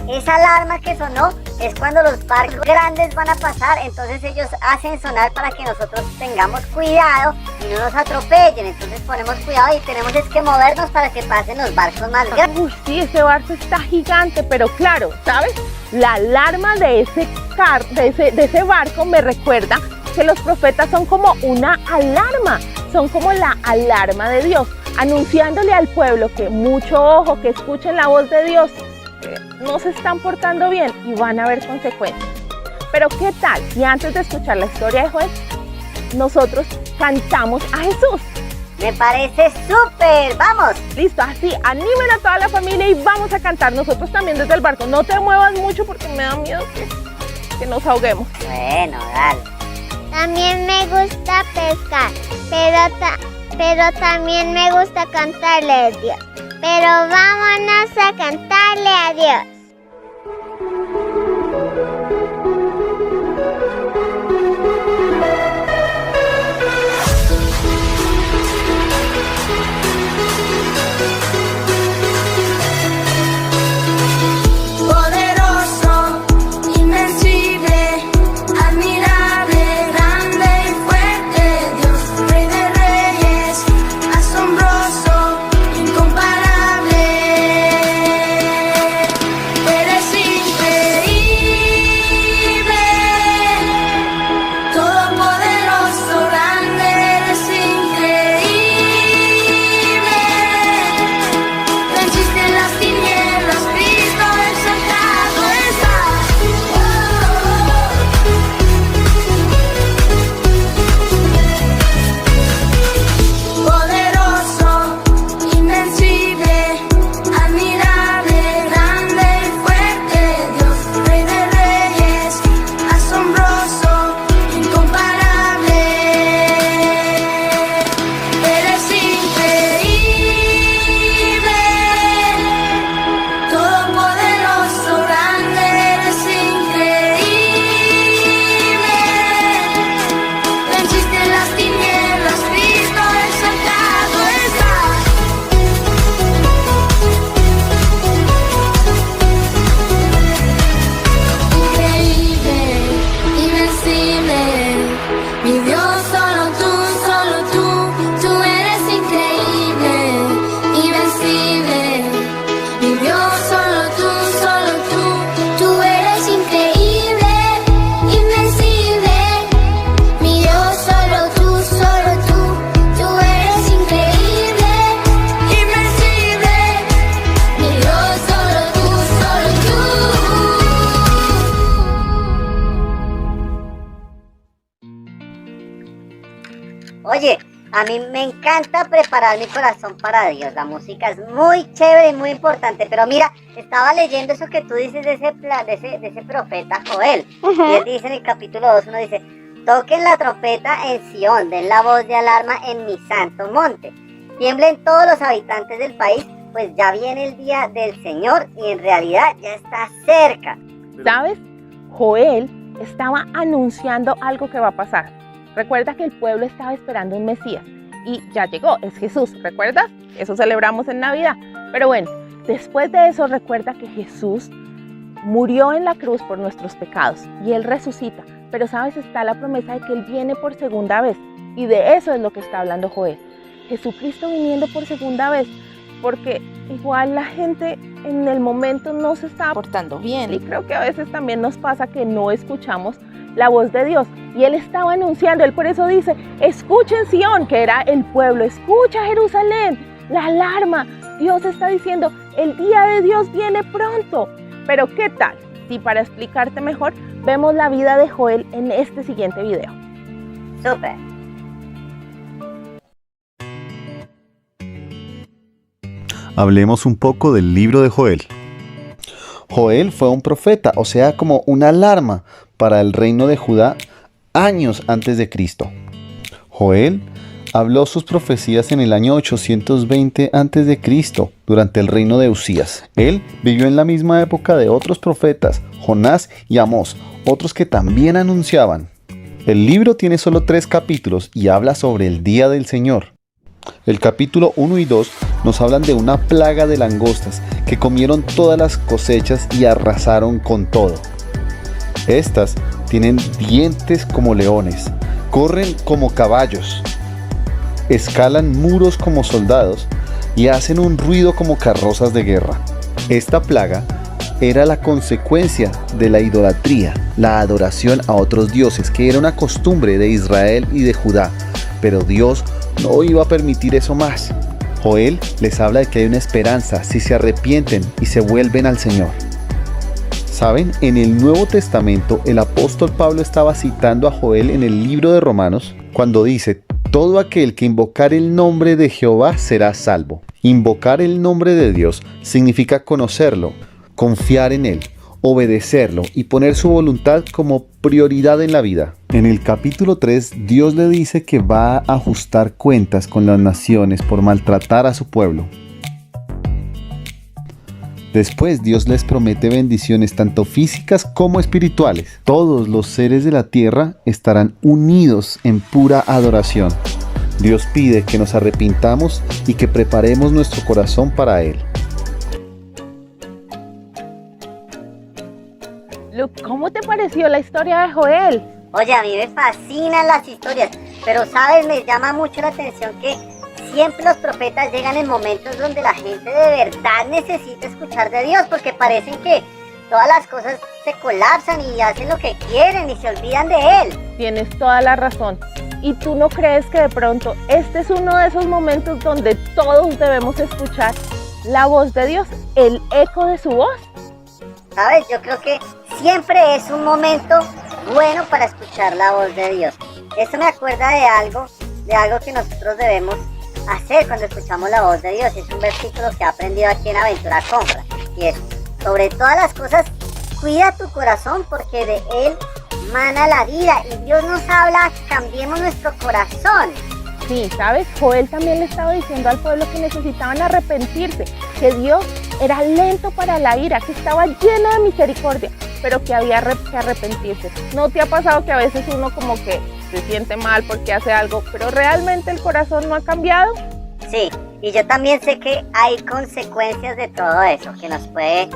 Esa alarma que sonó es cuando los barcos grandes van a pasar, entonces ellos hacen sonar para que nosotros tengamos cuidado y no nos atropellen, entonces ponemos cuidado y tenemos es que movernos para que pasen los barcos más grandes. Uy, sí, ese barco está gigante, pero claro, ¿sabes? La alarma de ese barco me recuerda que los profetas son como una alarma, son como la alarma de Dios, anunciándole al pueblo que mucho ojo, que escuchen la voz de Dios, que no se están portando bien y van a haber consecuencias. Pero ¿qué tal si antes de escuchar la historia de Joel, nosotros cantamos a Jesús? Me parece súper, vamos. Listo, así, animen a toda la familia y vamos a cantar nosotros también desde el barco. No te muevas mucho porque me da miedo que nos ahoguemos. Bueno, dale. También me gusta pescar, pero también me gusta cantarle a Dios. Pero vámonos a cantarle a Dios. Poderoso, invencible, admirable, grande y fuerte, Dios, Rey de Reyes, asombroso, incomparable. Eres increíble, todopoderoso, grande, eres increíble. Venciste las tinieblas, Cristo exaltado estás. Poderoso, invencible, admirable, grande y fuerte, Dios, Rey de Reyes, asombroso, incomparable. Eres increíble, todopoderoso, grande, eres increíble. Venciste las tinieblas, Cristo exaltado estás. Increíble, invencible, mi Dios, solo tú eres increíble, invencible, mi Dios, solo tú eres increíble, invencible, mi Dios, solo tú eres increíble, invencible, mi Dios, solo tú. Oye, a mí me encanta preparar mi corazón para Dios. La música es muy chévere y muy importante. Pero mira, estaba leyendo eso que tú dices de ese profeta Joel. Y él dice en el capítulo 2, uno dice: toquen la trompeta en Sión, den la voz de alarma en mi santo monte. Tiemblen todos los habitantes del país, pues ya viene el día del Señor y en realidad ya está cerca. ¿Sabes? Joel estaba anunciando algo que va a pasar. Recuerda que el pueblo estaba esperando un Mesías y ya llegó, es Jesús, ¿recuerdas? Eso celebramos en Navidad. Pero bueno, después de eso recuerda que Jesús murió en la cruz por nuestros pecados y Él resucita. Pero sabes, está la promesa de que Él viene por segunda vez y de eso es lo que está hablando Joel. Jesucristo viniendo por segunda vez, porque igual la gente en el momento no se está portando bien y creo que a veces también nos pasa que no escuchamos la voz de Dios y Él estaba anunciando, Él por eso dice: escuchen Sión, que era el pueblo, escucha Jerusalén, la alarma. Dios está diciendo, el día de Dios viene pronto. Pero ¿qué tal si para explicarte mejor vemos la vida de Joel en este siguiente video? Súper. Hablemos un poco del libro de Joel. Joel fue un profeta, o sea, como una alarma para el reino de Judá años antes de Cristo. Joel habló sus profecías en el año 820 a.C., durante el reino de Usías. Él vivió en la misma época de otros profetas, Jonás y Amós, otros que también anunciaban. El libro tiene solo 3 capítulos y habla sobre el día del Señor. El capítulo 1 y 2 nos hablan de una plaga de langostas que comieron todas las cosechas y arrasaron con todo. Estas tienen dientes como leones, corren como caballos, escalan muros como soldados y hacen un ruido como carrozas de guerra. Esta plaga era la consecuencia de la idolatría, la adoración a otros dioses, que era una costumbre de Israel y de Judá, pero Dios no iba a permitir eso más. Joel les habla de que hay una esperanza si se arrepienten y se vuelven al Señor. ¿Saben? En el Nuevo Testamento el apóstol Pablo estaba citando a Joel en el libro de Romanos cuando dice: todo aquel que invocar el nombre de Jehová será salvo. Invocar el nombre de Dios significa conocerlo, confiar en Él, obedecerlo y poner su voluntad como prioridad en la vida. En el capítulo 3, Dios le dice que va a ajustar cuentas con las naciones por maltratar a su pueblo. Después Dios les promete bendiciones tanto físicas como espirituales. Todos los seres de la tierra estarán unidos en pura adoración. Dios pide que nos arrepintamos y que preparemos nuestro corazón para Él. Luke, ¿cómo te pareció la historia de Joel? Oye, a mí me fascinan las historias, pero sabes, me llama mucho la atención que siempre los profetas llegan en momentos donde la gente de verdad necesita escuchar de Dios, porque parecen que todas las cosas se colapsan y hacen lo que quieren y se olvidan de Él. Tienes toda la razón. ¿Y tú no crees que de pronto este es uno de esos momentos donde todos debemos escuchar la voz de Dios, el eco de su voz? ¿Sabes? Yo creo que siempre es un momento bueno para escuchar la voz de Dios. Eso me acuerda de algo que nosotros debemos hacer cuando escuchamos la voz de Dios. Es un versículo que he aprendido aquí en Aventura Confra, y es: sobre todas las cosas, cuida tu corazón, porque de él mana la vida. Y Dios nos habla que cambiemos nuestro corazón. Sí, ¿sabes? Joel también le estaba diciendo al pueblo que necesitaban arrepentirse, que Dios era lento para la ira, que estaba lleno de misericordia, pero que había que arrepentirse. ¿No te ha pasado que a veces uno como que se siente mal porque hace algo, pero realmente el corazón no ha cambiado? Sí, y yo también sé que hay consecuencias de todo eso, que nos pueden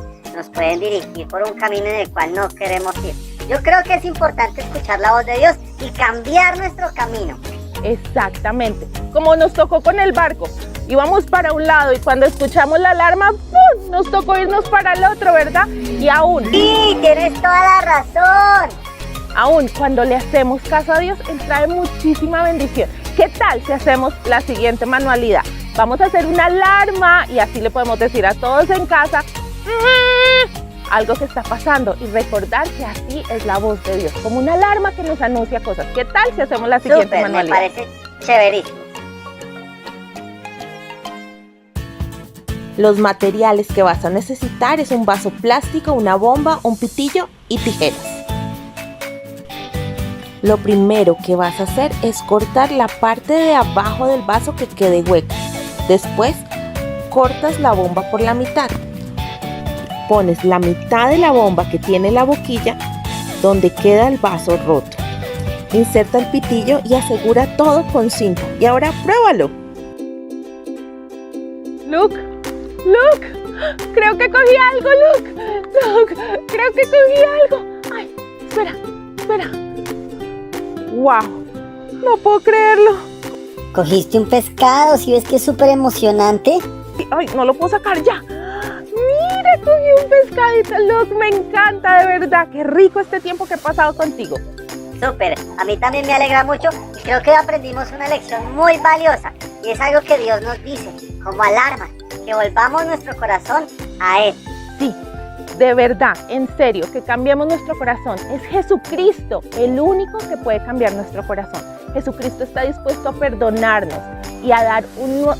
dirigir por un camino en el cual no queremos ir. Yo creo que es importante escuchar la voz de Dios y cambiar nuestro camino. Exactamente, como nos tocó con el barco. Íbamos para un lado y cuando escuchamos la alarma, ¡pum!, nos tocó irnos para el otro, ¿verdad? Y aún... Sí, tienes toda la razón. Aún cuando le hacemos caso a Dios, Él trae muchísima bendición. ¿Qué tal si hacemos la siguiente manualidad? Vamos a hacer una alarma y así le podemos decir a todos en casa algo que está pasando y recordar que así es la voz de Dios, como una alarma que nos anuncia cosas. ¿Qué tal si hacemos la siguiente manualidad? Me parece chéverísimo. Los materiales que vas a necesitar es un vaso plástico, una bomba, un pitillo y tijeras. Lo primero que vas a hacer es cortar la parte de abajo del vaso que quede hueca. Después, cortas la bomba por la mitad. Pones la mitad de la bomba que tiene la boquilla donde queda el vaso roto. Inserta el pitillo y asegura todo con cinta. Y ahora pruébalo. Luke, creo que cogí algo, Luke, creo que cogí algo. Ay, espera. Wow, no puedo creerlo. ¿Cogiste un pescado? ¿Sí ves que es súper emocionante? Ay, no lo puedo sacar ya. Mira, cogí un pescadito, Luke, me encanta, de verdad. Qué rico este tiempo que he pasado contigo. Súper, a mí también me alegra mucho y creo que aprendimos una lección muy valiosa. Y es algo que Dios nos dice, como alarma, que volvamos nuestro corazón a Él. Sí, de verdad, en serio, que cambiemos nuestro corazón. Es Jesucristo el único que puede cambiar nuestro corazón. Jesucristo está dispuesto a perdonarnos y a dar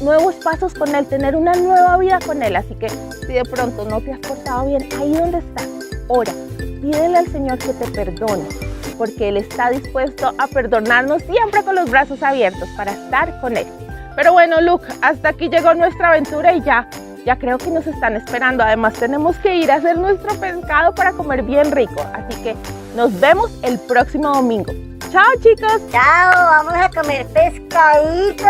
nuevos pasos con Él, tener una nueva vida con Él. Así que si de pronto no te has portado bien, ahí donde estás, ora, pídele al Señor que te perdone, porque Él está dispuesto a perdonarnos siempre con los brazos abiertos para estar con Él. Pero bueno, Luke, hasta aquí llegó nuestra aventura y ya creo que nos están esperando. Además, tenemos que ir a hacer nuestro pescado para comer bien rico. Así que nos vemos el próximo domingo. ¡Chao, chicos! ¡Chao! ¡Vamos a comer pescadito!